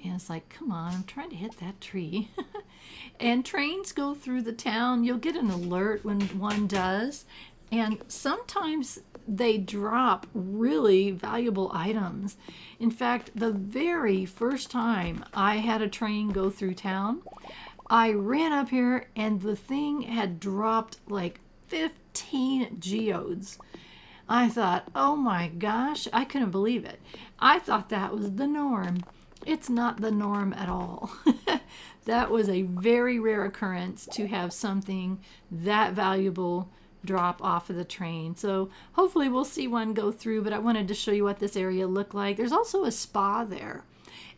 And it's like, come on, I'm trying to hit that tree. And trains go through the town. You'll get an alert when one does. And sometimes they drop really valuable items. In fact, the very first time I had a train go through town, I ran up here and the thing had dropped like 15 geodes. I thought, oh my gosh, I couldn't believe it. I thought that was the norm. It's not the norm at all. That was a very rare occurrence to have something that valuable drop off of the train. So hopefully we'll see one go through, but I wanted to show you what this area looked like. There's also a spa there.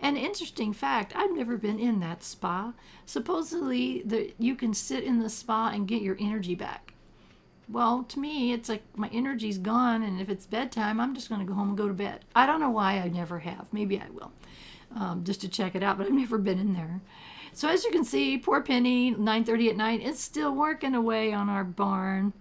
An interesting fact, I've never been in that spa. Supposedly, you can sit in the spa and get your energy back. Well, to me, it's like my energy's gone, and if it's bedtime, I'm just going to go home and go to bed. I don't know why I never have. Maybe I will, just to check it out, but I've never been in there. So as you can see, poor Penny, 9:30 at night, is still working away on our barn,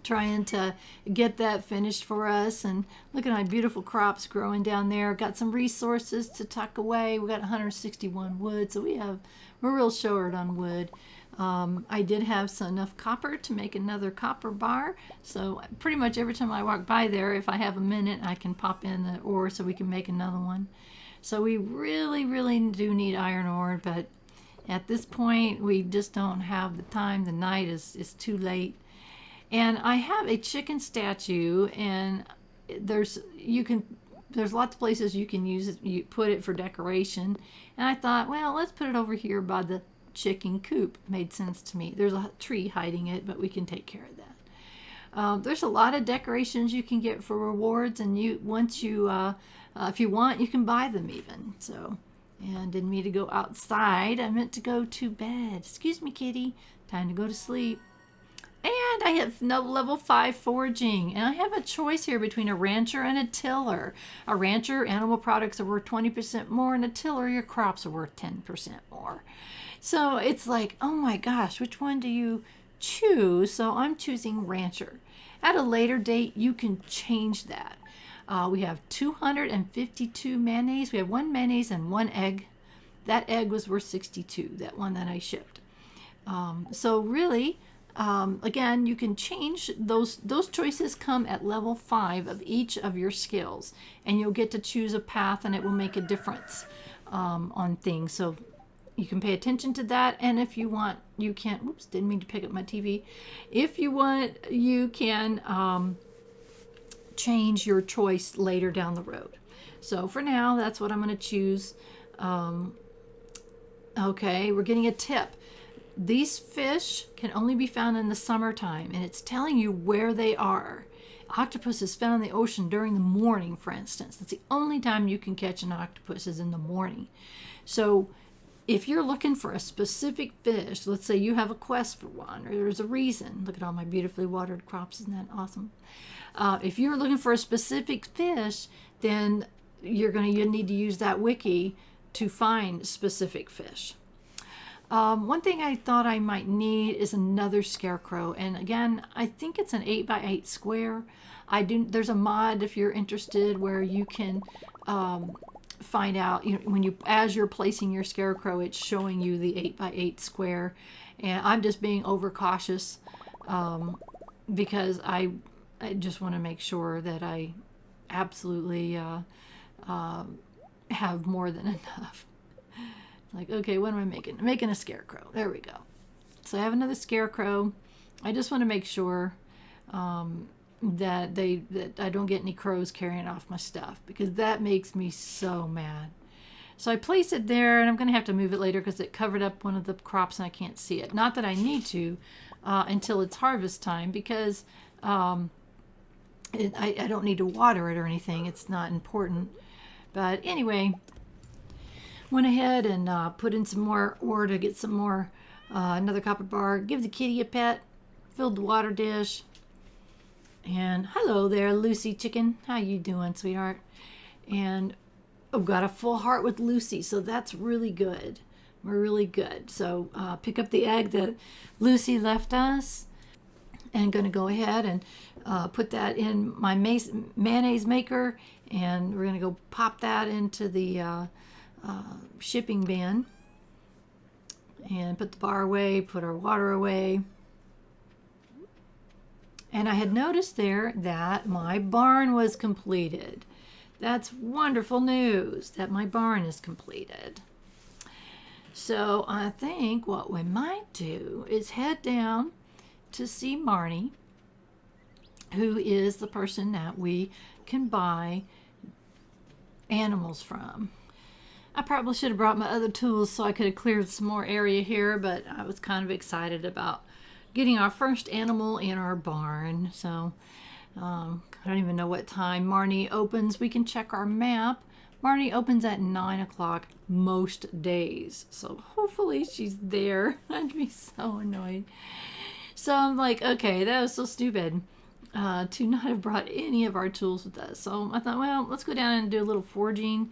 trying to get that finished for us. And look at my beautiful crops growing down there. Got some resources to tuck away. We got 161 wood, so we're real short on wood. I did have enough copper to make another copper bar, so pretty much every time I walk by there, if I have a minute, I can pop in the ore so we can make another one. So we really, really do need iron ore, but at this point, we just don't have the time. The night is too late. And I have a chicken statue, and there's lots of places you can use it. You put it for decoration, and I thought, well, let's put it over here by the chicken coop. Made sense to me. There's a tree hiding it, but we can take care of that. There's a lot of decorations you can get for rewards, and if you want, you can buy them even. So, and didn't mean to go outside. I meant to go to bed. Excuse me, kitty. Time to go to sleep. And I have no level 5 foraging. And I have a choice here between a rancher and a tiller. A rancher, animal products are worth 20% more, and a tiller, your crops are worth 10% more. So it's like, oh my gosh, which one do you choose? So I'm choosing rancher. At a later date, you can change that. We have 252 mayonnaise. We have 1 mayonnaise and 1 egg. That egg was worth 62, that one that I shipped. So really, again, you can change those choices. Come at level 5 of each of your skills, and you'll get to choose a path, and it will make a difference on things. So you can pay attention to that, and if you want, you can, oops, didn't mean to pick up my TV. If you want, you can change your choice later down the road. So for now, that's what I'm going to choose. Okay, we're getting a tip. These fish can only be found in the summertime, and it's telling you where they are. Octopus is found in the ocean during the morning, for instance. That's the only time you can catch an octopus is in the morning. So if you're looking for a specific fish, let's say you have a quest for one, or there's a reason. Look at all my beautifully watered crops. Isn't that awesome? If you're looking for a specific fish, then you need to use that wiki to find specific fish. One thing I thought I might need is another scarecrow, and again, I think it's an 8x8 square. There's a mod, if you're interested, where you can find out, as you're placing your scarecrow, it's showing you the 8x8 square. And I'm just being overcautious because I just want to make sure that I absolutely have more than enough. Like, okay, what am I making? I'm making a scarecrow. There we go. So I have another scarecrow. I just want to make sure that I don't get any crows carrying off my stuff, because that makes me so mad. So I place it there, and I'm going to have to move it later because it covered up one of the crops and I can't see it. Not that I need to until it's harvest time, because I don't need to water it or anything. It's not important. But anyway, went ahead and put in some more ore to get some more, another copper bar. Give the kitty a pet. Filled the water dish. And hello there, Lucy chicken. How you doing, sweetheart? And I've got a full heart with Lucy, so that's really good. We're really good. So pick up the egg that Lucy left us, and going to go ahead and put that in my mayonnaise maker, and we're going to go pop that into the shipping bin and put the bar away, put our water away. And I had noticed there that my barn was completed. That's wonderful news that my barn is completed. So I think what we might do is head down to see Marnie, who is the person that we can buy animals from. I probably should have brought my other tools so I could have cleared some more area here, but I was kind of excited about getting our first animal in our barn. So I don't even know what time Marnie opens. We can check our map, Marnie opens at 9 o'clock most days. So hopefully she's there. I'd be so annoyed. So I'm like, okay, that was so stupid to not have brought any of our tools with us. So I thought, well, let's go down and do a little foraging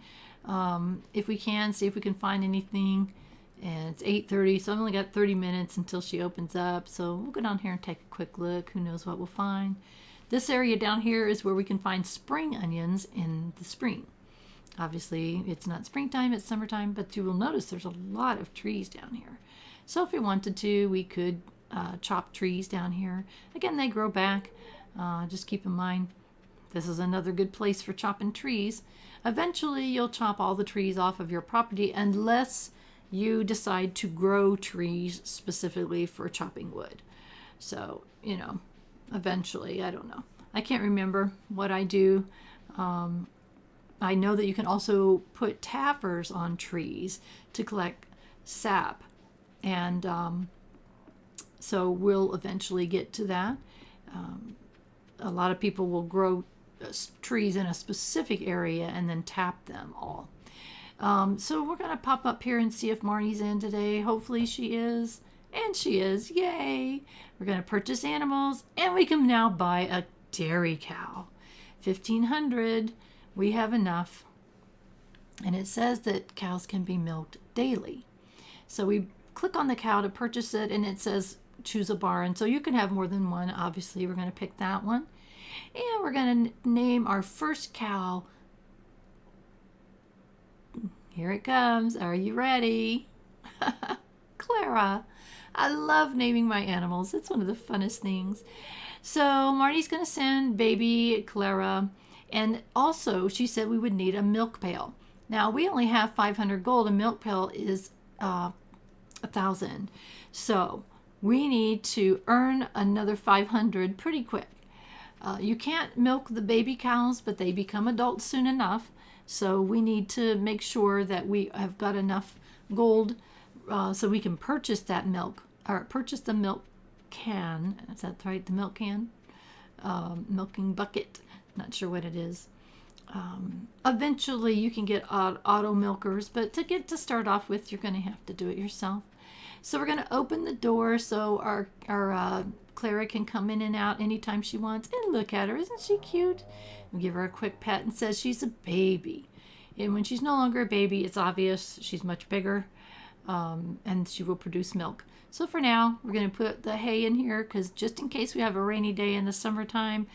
if we can, see if we can find anything. And it's 8:30, so I've only got 30 minutes until she opens up. So we'll go down here and take a quick look. Who knows what we'll find. This area down here is where we can find spring onions in the spring. Obviously, it's not springtime, it's summertime, but you will notice there's a lot of trees down here. So if we wanted to, we could chop trees down here. Again, they grow back. Just keep in mind, this is another good place for chopping trees. Eventually, you'll chop all the trees off of your property unless you decide to grow trees specifically for chopping wood. So, you know, eventually, I don't know. I can't remember what I do. I know that you can also put tappers on trees to collect sap. And so we'll eventually get to that. A lot of people will grow trees in a specific area and then tap them all. So we're going to pop up here and see if Marnie's in today. Hopefully she is. And she is. Yay! We're going to purchase animals. And we can now buy a dairy cow. 1,500. We have enough. And it says that cows can be milked daily. So we click on the cow to purchase it. And it says choose a barn. So you can have more than one. Obviously, we're going to pick that one. And we're going to name our first cow. Here it comes. Are you ready? Clara. I love naming my animals. It's one of the funnest things. So Marnie's going to send baby Clara. And also she said we would need a milk pail. Now we only have 500 gold. A milk pail is 1,000. So we need to earn another 500 pretty quick. You can't milk the baby cows, but they become adults soon enough. So we need to make sure that we have got enough gold so we can purchase that milk, or purchase the milk can. Is that right? The milk can? Milking bucket. Not sure what it is. Eventually you can get auto milkers, but to start off with, you're going to have to do it yourself. So we're going to open the door so our Clara can come in and out anytime she wants. And look at her. Isn't she cute? We give her a quick pet and says she's a baby. And when she's no longer a baby, it's obvious she's much bigger and she will produce milk. So for now, we're going to put the hay in here because just in case we have a rainy day in the summertime,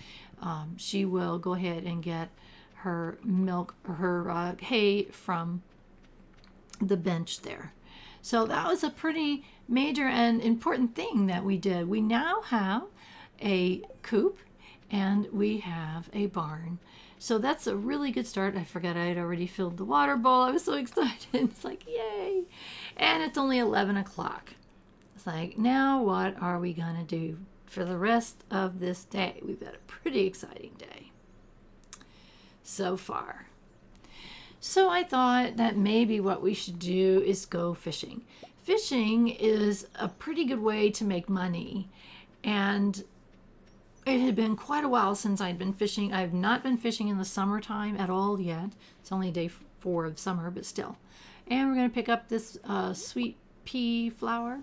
she will go ahead and get her milk or her hay from the bench there. So that was a pretty major and important thing that we did. We now have a coop and we have a barn. So that's a really good start. I forgot I had already filled the water bowl. I was so excited. It's like, yay. And it's only 11 o'clock. It's like, now what are we going to do for the rest of this day? We've had a pretty exciting day so far. So I thought that maybe what we should do is go fishing. Fishing is a pretty good way to make money. And it had been quite a while since I'd been fishing. I've not been fishing in the summertime at all yet. It's only day 4 of summer, but still. And we're going to pick up this sweet pea flower.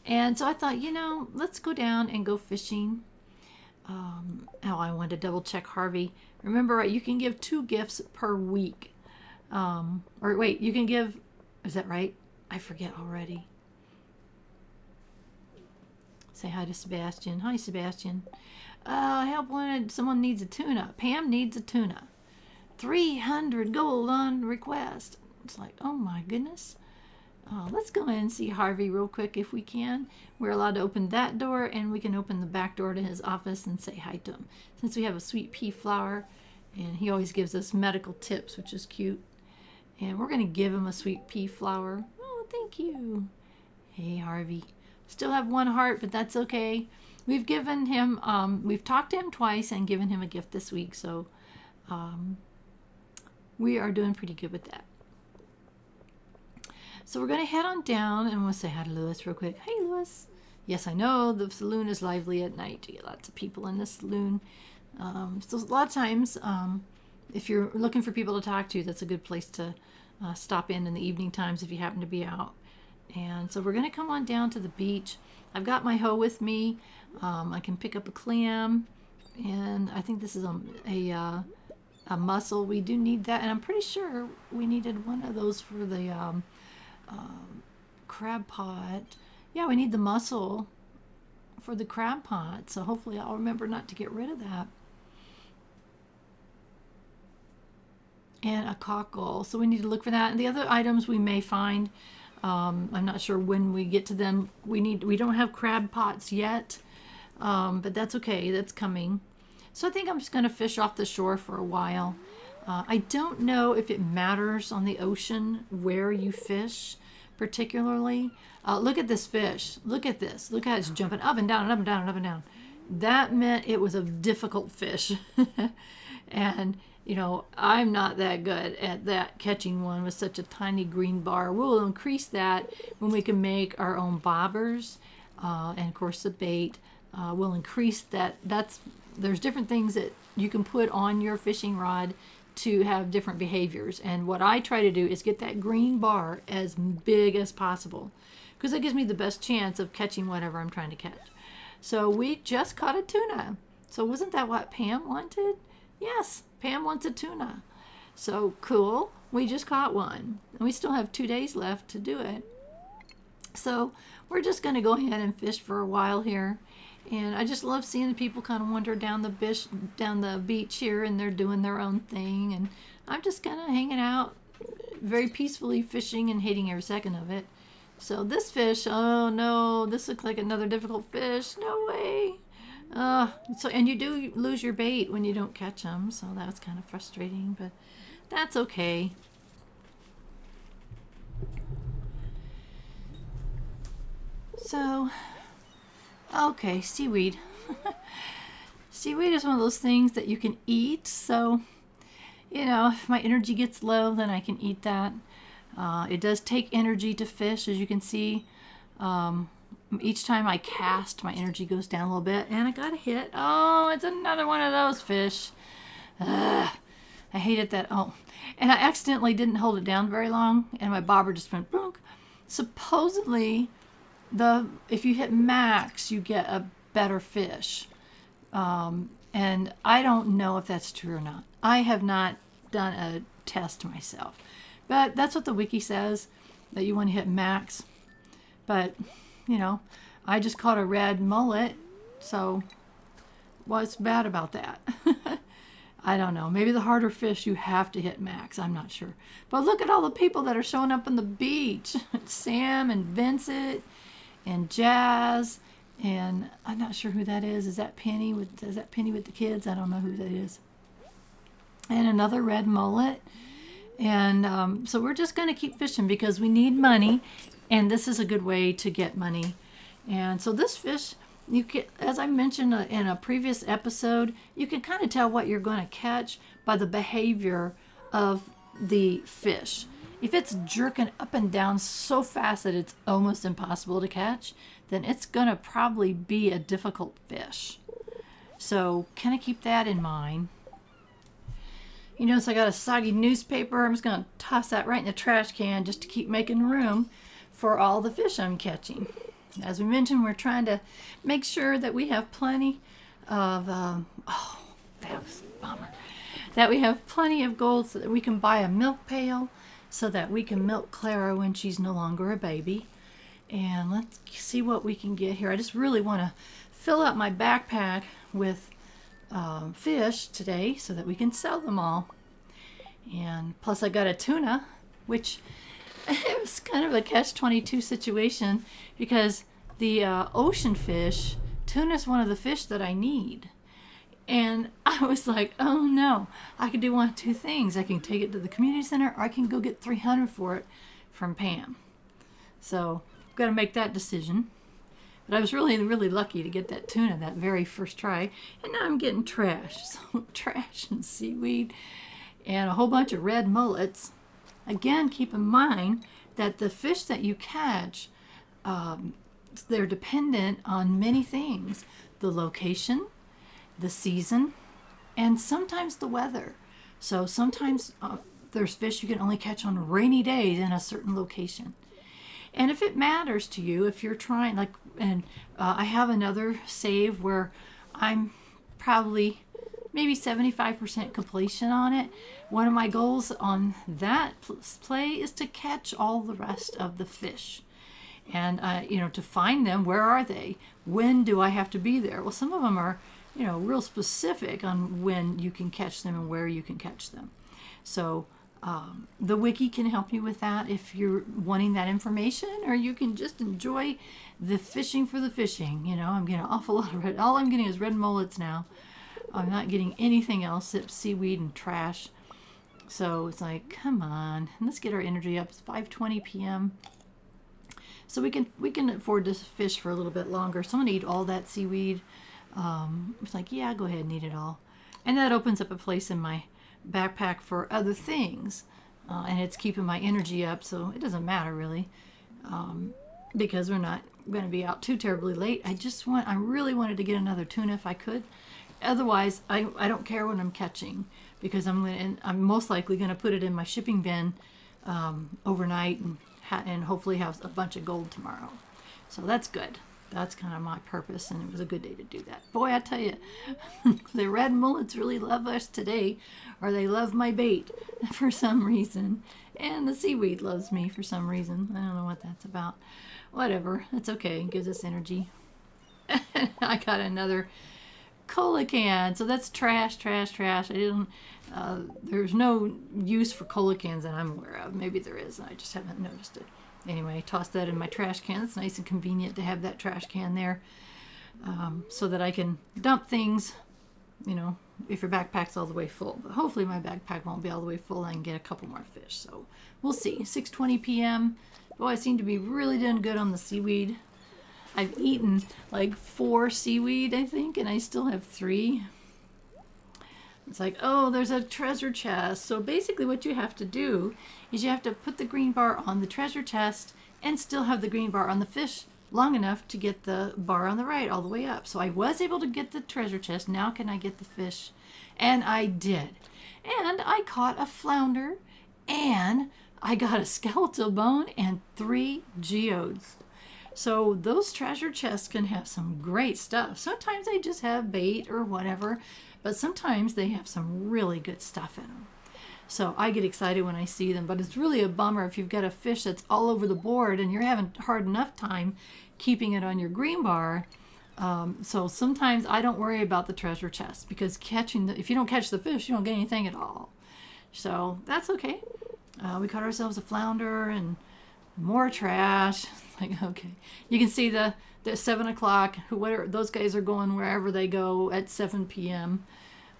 And so I thought, you know, let's go down and go fishing. I wanted to double check Harvey. Remember, right, you can give 2 gifts per week. Or wait, you can give, is that right? I forget already. Say hi to Sebastian. Hi, Sebastian. Help wanted. Someone needs a tuna. Pam needs a tuna. 300 gold on request. It's like, oh my goodness. Let's go in and see Harvey real quick if we can. We're allowed to open that door and we can open the back door to his office and say hi to him. Since we have a sweet pea flower and he always gives us medical tips, which is cute. And we're going to give him a sweet pea flower. Oh, thank you. Hey, Harvey. Still have 1 heart, but that's okay. We've given him, we've talked to him twice and given him a gift this week. So we are doing pretty good with that. So we're going to head on down and we'll say hi to Lewis real quick. Hey, Lewis. Yes, I know the saloon is lively at night. You get lots of people in the saloon. So a lot of times if you're looking for people to talk to, that's a good place to stop in the evening times if you happen to be out. And so we're going to come on down to the beach. I've got my hoe with me. I can pick up a clam, and I think this is a mussel. We do need that, and I'm pretty sure we needed one of those for the crab pot. Yeah, we need the mussel for the crab pot, so hopefully I'll remember not to get rid of that. And a cockle, so we need to look for that. And the other items we may find, I'm not sure when we get to them. We don't have crab pots yet, but that's okay, that's coming. So I think I'm just going to fish off the shore for a while. I don't know if it matters on the ocean where you fish particularly. Look at this fish. Look at this. Look how it's jumping up and down and up and down and up and down. That meant it was a difficult fish. And, you know, I'm not that good at that, catching one with such a tiny green bar. We'll increase that when we can make our own bobbers. And, of course, the bait. We'll increase that. There's different things that you can put on your fishing rod to have different behaviors. And what I try to do is get that green bar as big as possible, because that gives me the best chance of catching whatever I'm trying to catch. So we just caught a tuna. So wasn't that what Pam wanted? Yes, Pam wants a tuna. So cool. We just caught one. And we still have 2 days left to do it. So we're just going to go ahead and fish for a while here. And I just love seeing the people kind of wander down the beach here, and they're doing their own thing. And I'm just kind of hanging out, very peacefully fishing and hating every second of it. So this fish, oh no, this looks like another difficult fish. No way. And you do lose your bait when you don't catch them, so that's kind of frustrating, but that's okay. So, okay, seaweed. Seaweed is one of those things that you can eat, so, you know, if my energy gets low, then I can eat that. It does take energy to fish, as you can see. Each time I cast, my energy goes down a little bit, and I got a hit. Oh, it's another one of those fish. I hated that. Oh, and I accidentally didn't hold it down very long, and my bobber just went boom. Supposedly, if you hit max, you get a better fish. And I don't know if that's true or not. I have not done a test myself. But that's what the wiki says, that you want to hit max. But, you know, I just caught a red mullet, so what's bad about that? I don't know. Maybe the harder fish you have to hit max. I'm not sure. But look at all the people that are showing up on the beach. Sam and Vincent and Jazz, and I'm not sure who that is. Is that Penny with the kids? I don't know who that is. And another red mullet. And so we're just going to keep fishing because we need money, and this is a good way to get money. And so this fish, you can, as I mentioned in a previous episode, you can kind of tell what you're going to catch by the behavior of the fish. If it's jerking up and down so fast that it's almost impossible to catch, then it's going to probably be a difficult fish. So kind of keep that in mind. You notice I got a soggy newspaper. I'm just going to toss that right in the trash can just to keep making room for all the fish I'm catching. As we mentioned, we're trying to make sure that we have plenty of, that was a bummer, that we have plenty of gold so that we can buy a milk pail so that we can milk Clara when she's no longer a baby. And let's see what we can get here. I just really want to fill up my backpack with fish today so that we can sell them all. And plus I got a tuna, which it was kind of a catch-22 situation because the ocean fish, tuna is one of the fish that I need. And I was like, oh no, I can do one of two things. I can take it to the community center, or I can go get $300 for it from Pam. So I've got to make that decision. But I was really, really lucky to get that tuna that very first try. And now I'm getting trash. So trash and seaweed and a whole bunch of red mullets. Again, keep in mind that the fish that you catch, they're dependent on many things. The location, the season, and sometimes the weather. So sometimes there's fish you can only catch on rainy days in a certain location. And if it matters to you, if you're trying, like, and I have another save where I'm probably maybe 75% completion on it. One of my goals on that play is to catch all the rest of the fish. And, to find them, where are they? When do I have to be there? Well, some of them are, real specific on when you can catch them and where you can catch them. So the wiki can help you with that if you're wanting that information, or you can just enjoy the fishing for the fishing. I'm getting an awful lot of red. All I'm getting is red mullets now. I'm not getting anything else except seaweed and trash. So it's like, come on, let's get our energy up. It's 5:20 p.m. So we can afford to fish for a little bit longer. So I'm gonna eat all that seaweed. It's like, yeah, go ahead and eat it all. And that opens up a place in my backpack for other things. And it's keeping my energy up, so it doesn't matter really. Because we're not going to be out too terribly late. I really wanted to get another tuna if I could. Otherwise, I don't care what I'm catching, because I'm most likely going to put it in my shipping bin overnight and hopefully have a bunch of gold tomorrow. So that's good. That's kind of my purpose, and it was a good day to do that. Boy, I tell you, the red mullets really love us today, or they love my bait for some reason, and the seaweed loves me for some reason. I don't know what that's about. Whatever, it's okay. It gives us energy. I got another cola can, so that's trash. I didn't. There's no use for cola cans that I'm aware of. Maybe there is, and I just haven't noticed it. Anyway, toss that in my trash can. It's nice and convenient to have that trash can there, so that I can dump things, if your backpack's all the way full. But hopefully my backpack won't be all the way full and I can get a couple more fish. So we'll see. 6:20 p.m. Boy, I seem to be really doing good on the seaweed. I've eaten like 4 seaweed, I think, and I still have 3. It's like, oh, there's a treasure chest. So basically what you have to do is you have to put the green bar on the treasure chest and still have the green bar on the fish long enough to get the bar on the right all the way up. So I was able to get the treasure chest. Now can I get the fish? And I did. And I caught a flounder, and I got a skeletal bone and 3 geodes. So those treasure chests can have some great stuff. Sometimes they just have bait or whatever, but sometimes they have some really good stuff in them. So I get excited when I see them, but it's really a bummer if you've got a fish that's all over the board and you're having hard enough time keeping it on your green bar. So sometimes I don't worry about the treasure chest, because if you don't catch the fish, you don't get anything at all. So that's okay. We caught ourselves a flounder and more trash. Like, okay, you can see the 7 o'clock. Those guys are going wherever they go at 7 p.m.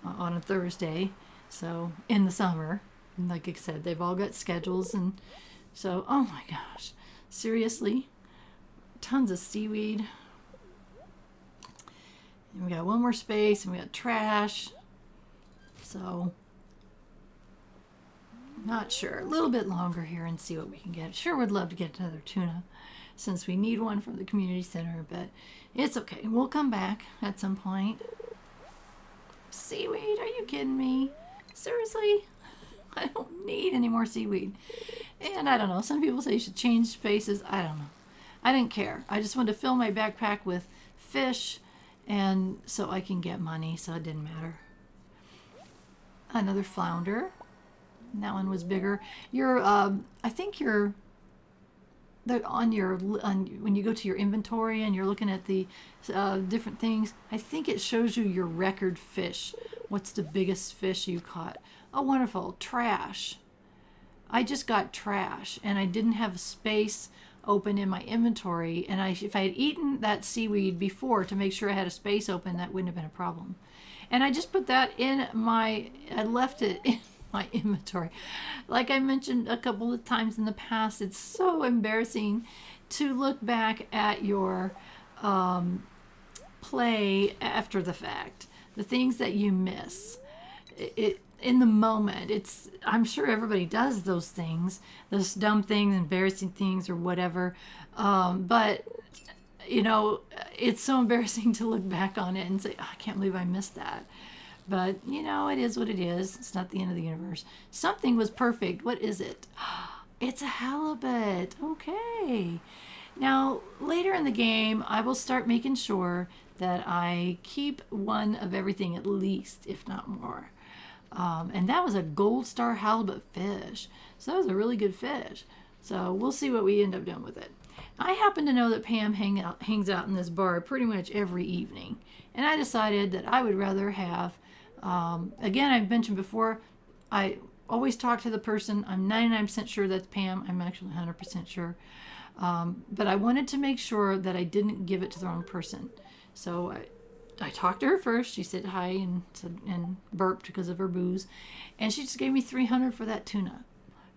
On a Thursday. So in the summer, and like I said, they've all got schedules, and so, oh my gosh, seriously, tons of seaweed. And we got one more space, and we got trash. So not sure. A little bit longer here and see what we can get. Sure would love to get another tuna, since we need one from the community center, but it's okay. We'll come back at some point. Seaweed? Are you kidding me? Seriously? I don't need any more seaweed. And I don't know. Some people say you should change spaces. I don't know. I didn't care. I just wanted to fill my backpack with fish, and so I can get money, so it didn't matter. Another flounder. That one was bigger. I think when you go to your inventory and you're looking at the different things, I think it shows you your record fish. What's the biggest fish you caught? Oh, wonderful. Trash. I just got trash, and I didn't have a space open in my inventory, and if I had eaten that seaweed before to make sure I had a space open, that wouldn't have been a problem. And I just put that I left it in my inventory. Like I mentioned a couple of times in the past, it's so embarrassing to look back at your play after the fact. The things that you miss. In the moment, I'm sure everybody does those things, those dumb things, embarrassing things, or whatever. But it's so embarrassing to look back on it and say, oh, I can't believe I missed that. But, you know, it is what it is. It's not the end of the universe. Something was perfect. What is it? It's a halibut. Okay. Now, later in the game, I will start making sure that I keep one of everything at least, if not more. And that was a gold star halibut fish. So that was a really good fish. So we'll see what we end up doing with it. I happen to know that Pam hangs out in this bar pretty much every evening. And I decided that I would rather have, again, I've mentioned before, I always talk to the person. I'm 99% sure that's Pam. I'm actually 100% sure. But I wanted to make sure that I didn't give it to the wrong person. So I talked to her first. She said hi and burped because of her booze. And she just gave me $300 for that tuna.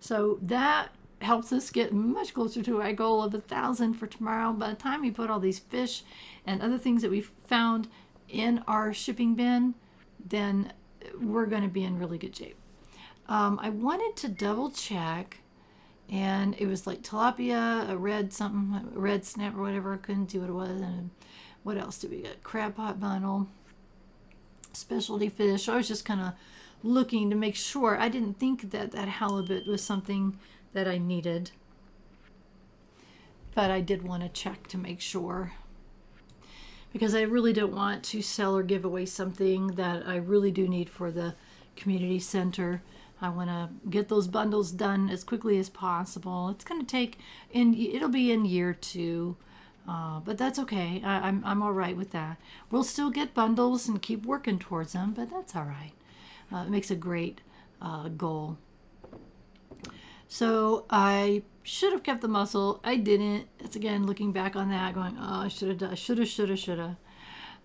So that helps us get much closer to our goal of 1,000 for tomorrow. By the time we put all these fish and other things that we found in our shipping bin, then we're going to be in really good shape. I wanted to double check, and it was like tilapia, a red something, a red snap or whatever. I couldn't see what it was. And what else did we get? Crab pot bundle, specialty fish. So I was just kind of looking to make sure. I didn't think that that halibut was something that I needed, but I did want to check to make sure, because I really don't want to sell or give away something that I really do need for the community center. I want to get those bundles done as quickly as possible. It's going to take, it'll be in year 2, but that's okay. I'm all right with that. We'll still get bundles and keep working towards them, but that's all right. It makes a great goal. So I should have kept the mussel. I didn't. It's again looking back on that, going, oh, I should have done. Shoulda.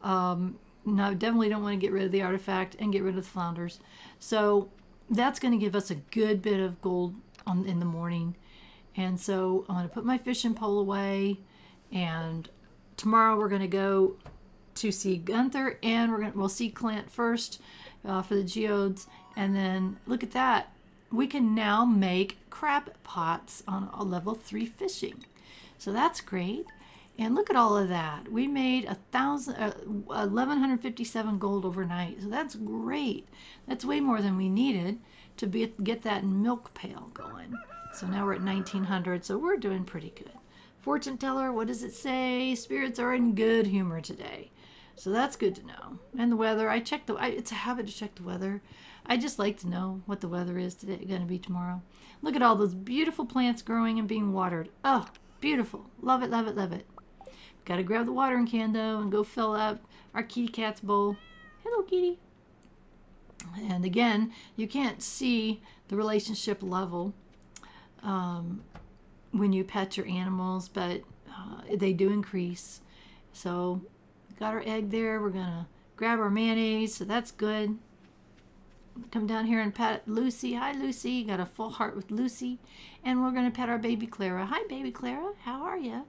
No, I definitely don't want to get rid of the artifact and get rid of the flounders. So that's going to give us a good bit of gold in the morning. And so I'm going to put my fishing pole away. And tomorrow we're going to go to see Gunther, and we'll see Clint first for the geodes. And then look at that. We can now make crab pots on a level 3 fishing. So that's great. And look at all of that. We made 1,157 gold overnight. So that's great. That's way more than we needed to get that milk pail going. So now we're at 1,900. So we're doing pretty good. Fortune teller, what does it say? Spirits are in good humor today. So that's good to know. And the weather, it's a habit to check the weather. I just like to know what the weather is today, going to be tomorrow. Look at all those beautiful plants growing and being watered. Oh, beautiful. Love it, love it, love it. Got to grab the watering can, though, and go fill up our kitty cat's bowl. Hello, kitty. And again, you can't see the relationship level when you pet your animals, but they do increase. So got our egg there. We're going to grab our mayonnaise, so that's good. Come down here and pet Lucy. Hi, Lucy. Got a full heart with Lucy. And we're going to pet our baby Clara. Hi, baby Clara. How are you?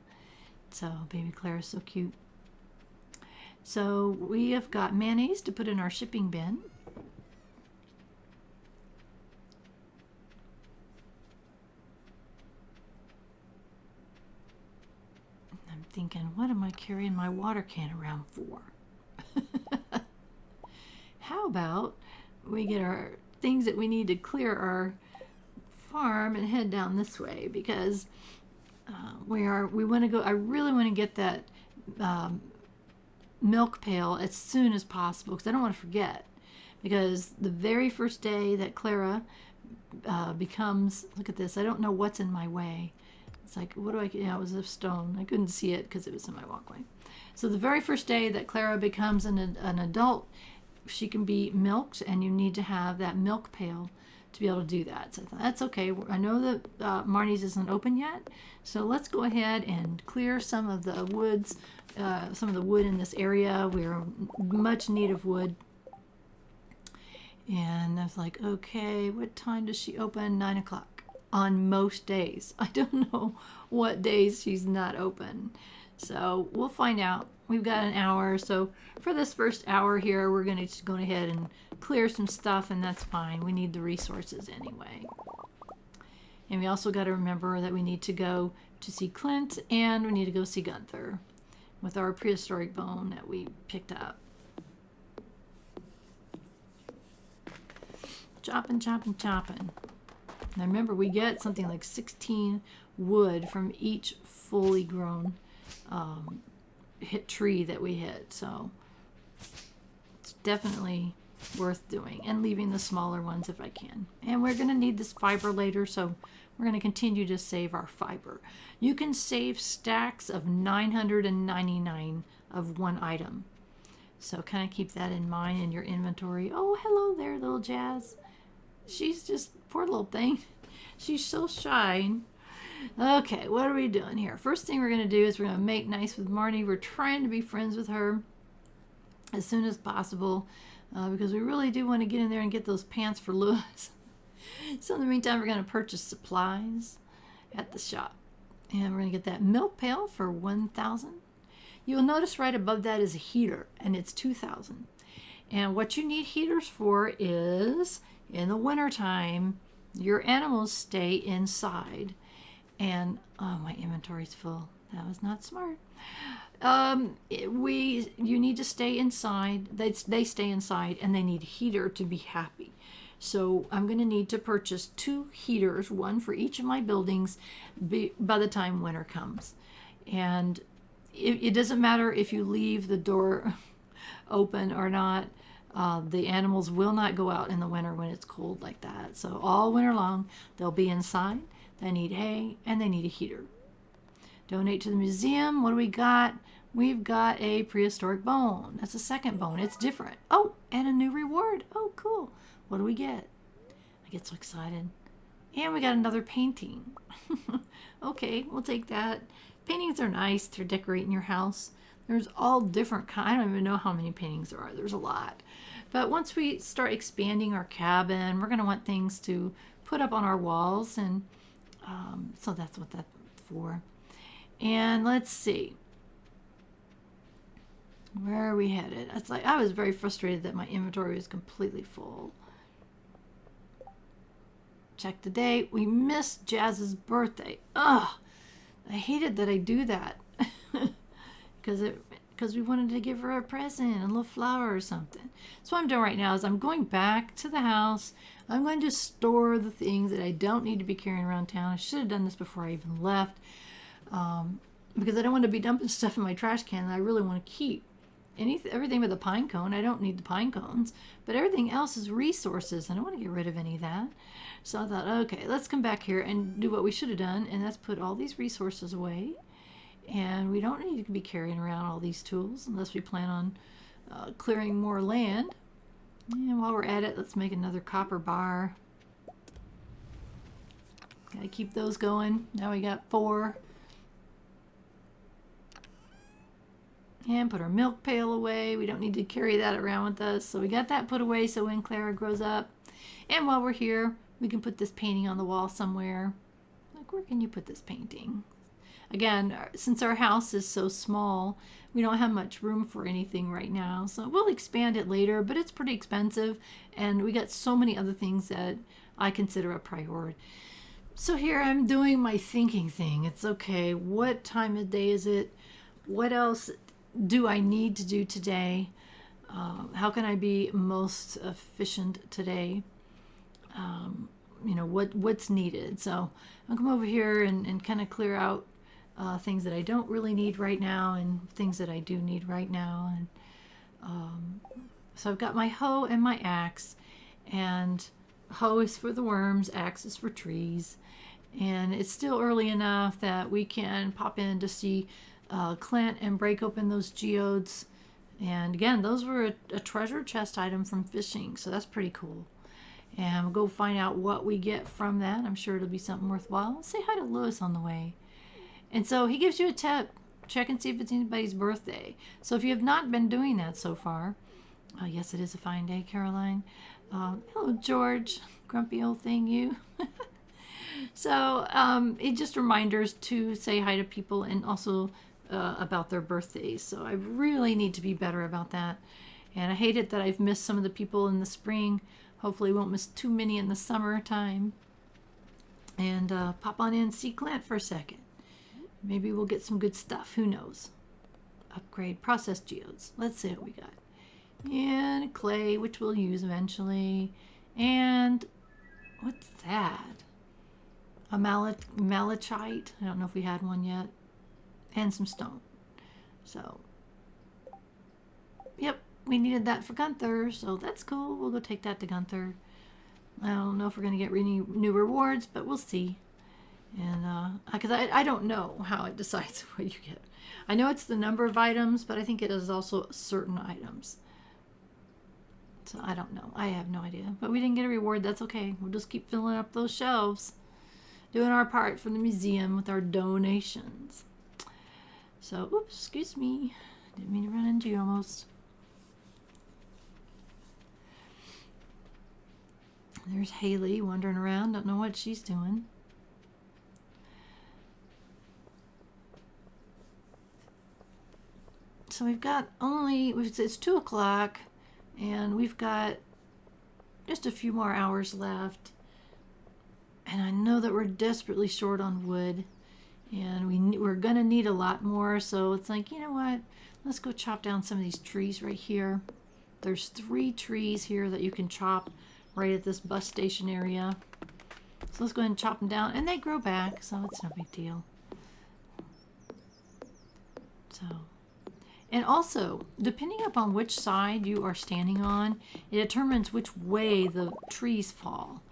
So, baby Clara's so cute. So, we have got mayonnaise to put in our shipping bin. I'm thinking, what am I carrying my water can around for? How about we get our things that we need to clear our farm and head down this way, because we want to go. I really want to get that milk pail as soon as possible, because I don't want to forget. Because the very first day that Clara becomes, look at this, I don't know what's in my way. It's like, what do I, it was a stone. I couldn't see it because it was in my walkway. So the very first day that Clara becomes an adult, she can be milked, and you need to have that milk pail to be able to do that. So that's okay. I know that Marnie's isn't open yet, so let's go ahead and clear some of the woods, some of the wood in this area. We're much in need of wood. And I was like, okay, what time does she open? 9 o'clock on most days. I don't know what days she's not open. So we'll find out. We've got an hour. So for this first hour here, we're going to just go ahead and clear some stuff, and that's fine. We need the resources anyway. And we also got to remember that we need to go to see Clint, and we need to go see Gunther with our prehistoric bone that we picked up. chopping, chopping, chopping. Now remember, we get something like 16 wood from each fully grown hit tree that we hit. So it's definitely worth doing, and leaving the smaller ones if I can. And we're going to need this fiber later, so we're going to continue to save our fiber. You can save stacks of 999 of one item. So kind of keep that in mind in your inventory. Oh, hello there, little Jazz. She's just, poor little thing. She's so shy. Okay, what are we doing here? First thing we're going to do is we're going to make nice with Marnie. We're trying to be friends with her as soon as possible because we really do want to get in there and get those pants for Lewis. So in the meantime, we're going to purchase supplies at the shop. And we're going to get that milk pail for 1,000. You'll notice right above that is a heater, and it's 2,000. And what you need heaters for is, in the wintertime, your animals stay inside. And, oh, my inventory's full. That was not smart. You need to stay inside. They stay inside, and they need a heater to be happy. So I'm going to need to purchase 2 heaters, one for each of my buildings, by the time winter comes. And it doesn't matter if you leave the door open or not. The animals will not go out in the winter when it's cold like that. So all winter long, they'll be inside. They need hay, and they need a heater. Donate to the museum. What do we got? We've got a prehistoric bone. That's a second bone. It's different. Oh, and a new reward. Oh, cool. What do we get? I get so excited. And we got another painting. Okay, we'll take that. Paintings are nice to decorate in your house. There's all different kinds. I don't even know how many paintings there are. There's a lot. But once we start expanding our cabin, we're going to want things to put up on our walls. And so that's what that's for. And let's see. Where are we headed? It's like I was very frustrated that my inventory was completely full. Check the date. We missed Jazz's birthday. Ugh. I hated that I do that. Because we wanted to give her a present, a little flower or something. So what I'm doing right now is I'm going back to the house. I'm going to store the things that I don't need to be carrying around town. I should have done this before I even left. Because I don't want to be dumping stuff in my trash can that I really want to keep. Everything but the pine cone, I don't need the pine cones, but everything else is resources. I don't want to get rid of any of that. So I thought, okay, let's come back here and do what we should have done, and that's put all these resources away. And we don't need to be carrying around all these tools unless we plan on clearing more land. And while we're at it, let's make another copper bar. Gotta keep those going. Now we got 4. And put our milk pail away. We don't need to carry that around with us. So we got that put away so when Clara grows up. And while we're here, we can put this painting on the wall somewhere. Like, where can you put this painting? Again, since our house is so small, we don't have much room for anything right now. So we'll expand it later, but it's pretty expensive. And we got so many other things that I consider a priority. So here I'm doing my thinking thing. It's okay. What time of day is it? What else do I need to do today? How can I be most efficient today? What's needed. So I'll come over here and kind of clear out things that I don't really need right now and things that I do need right now. And so I've got my hoe and my axe, and hoe is for the worms, axe is for trees. And it's still early enough that we can pop in to see Clint and break open those geodes. And again, those were a treasure chest item from fishing, so that's pretty cool. And we'll go find out what we get from that. I'm sure it'll be something worthwhile. Say hi to Lewis on the way. And so he gives you a tip. Check and see if it's anybody's birthday. So if you have not been doing that so far, yes, it is a fine day, Caroline. Hello, George. Grumpy old thing, you. So it's just reminders to say hi to people and also about their birthdays. So I really need to be better about that. And I hate it that I've missed some of the people in the spring. Hopefully won't miss too many in the summertime. And pop on in and see Clint for a second. Maybe we'll get some good stuff. Who knows? Upgrade processed geodes. Let's see what we got. And clay, which we'll use eventually. And what's that? A malachite. I don't know if we had one yet. And some stone. So, yep, we needed that for Gunther, so that's cool. We'll go take that to Gunther. I don't know if we're going to get any new rewards, but we'll see. And, because I don't know how it decides what you get. I know it's the number of items, but I think it is also certain items. So I don't know. I have no idea. But we didn't get a reward. That's okay. We'll just keep filling up those shelves. Doing our part for the museum with our donations. So, oops, excuse me. Didn't mean to run into you almost. There's Haley wandering around. Don't know what she's doing. So we've got it's 2 o'clock, and we've got just a few more hours left. And I know that we're desperately short on wood, and we're going to need a lot more. So it's like, you know what? Let's go chop down some of these trees right here. There's 3 trees here that you can chop right at this bus station area. So let's go ahead and chop them down. And they grow back, so it's no big deal. So, and also, depending upon which side you are standing on, it determines which way the trees fall.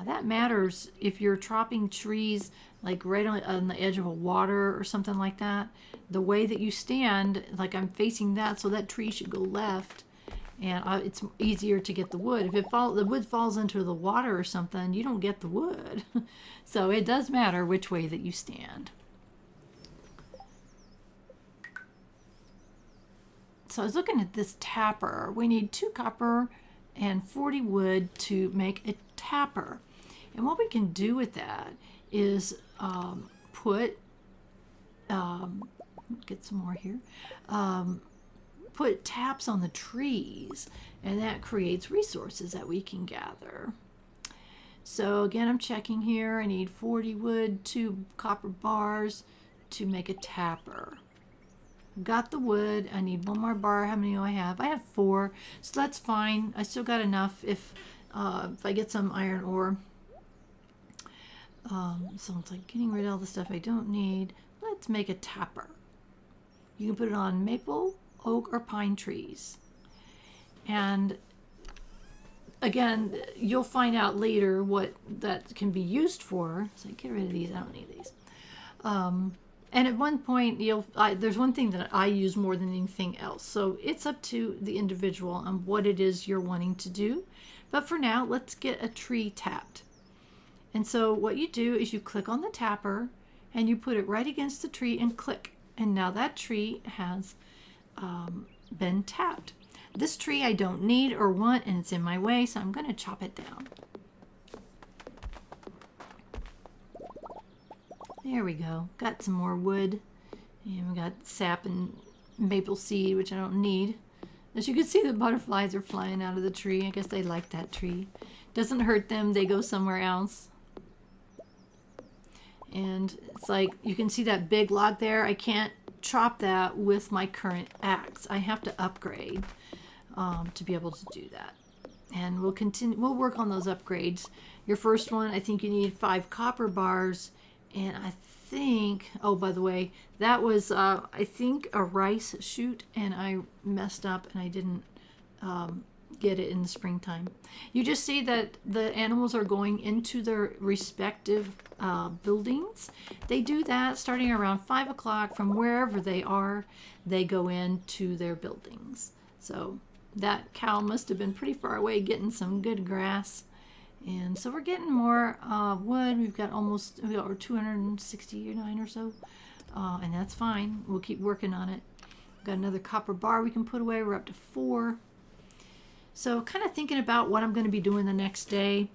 That matters if you're chopping trees like right on the edge of a water or something like that. The way that you stand, like I'm facing that, so that tree should go left, and it's easier to get the wood. If the wood falls into the water or something, you don't get the wood. So it does matter which way that you stand. So I was looking at this tapper. We need 2 copper and 40 wood to make a tapper. And what we can do with that is get some more here, put taps on the trees, and that creates resources that we can gather. So again, I'm checking here. I need 40 wood, 2 copper bars to make a tapper. Got the wood. I need 1 more bar. How many do I have? I have 4, so that's fine. I still got enough if I get some iron ore. So it's like getting rid of all the stuff I don't need. Let's make a tapper. You can put it on maple, oak, or pine trees. And again, you'll find out later what that can be used for. So get rid of these. I don't need these. And at one point, there's one thing that I use more than anything else. So it's up to the individual on what it is you're wanting to do. But for now, let's get a tree tapped. And so what you do is you click on the tapper and you put it right against the tree and click. And now that tree has been tapped. This tree I don't need or want, and it's in my way, so I'm going to chop it down. There we go. Got some more wood. And we got sap and maple seed, which I don't need. As you can see, the butterflies are flying out of the tree. I guess they like that tree. Doesn't hurt them. They go somewhere else. And it's like, you can see that big log there. I can't chop that with my current axe. I have to upgrade to be able to do that. And we'll work on those upgrades. Your first one, I think you need 5 copper bars. And I think, oh, by the way, that was, I think, a rice shoot, and I messed up and I didn't get it in the springtime. You just see that the animals are going into their respective buildings. They do that starting around 5 o'clock. From wherever they are, they go into their buildings. So that cow must have been pretty far away getting some good grass. And so we're getting more wood. We got 269 or so, and that's fine. We'll keep working on it. Got another copper bar we can put away. We're up to 4. So kind of thinking about what I'm going to be doing the next day.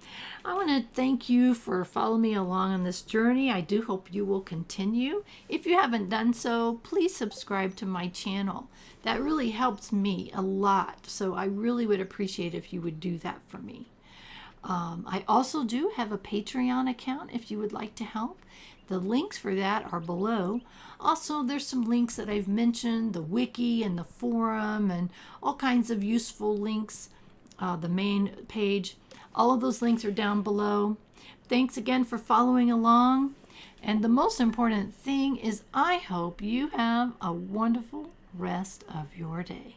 I want to thank you for following me along on this journey. I do hope you will continue. If you haven't done so, please subscribe to my channel. That really helps me a lot. So I really would appreciate if you would do that for me. I also do have a Patreon account if you would like to help. The links for that are below. Also, there's some links that I've mentioned, the wiki and the forum and all kinds of useful links the main page. All of those links are down below. Thanks again for following along. And the most important thing is I hope you have a wonderful rest of your day.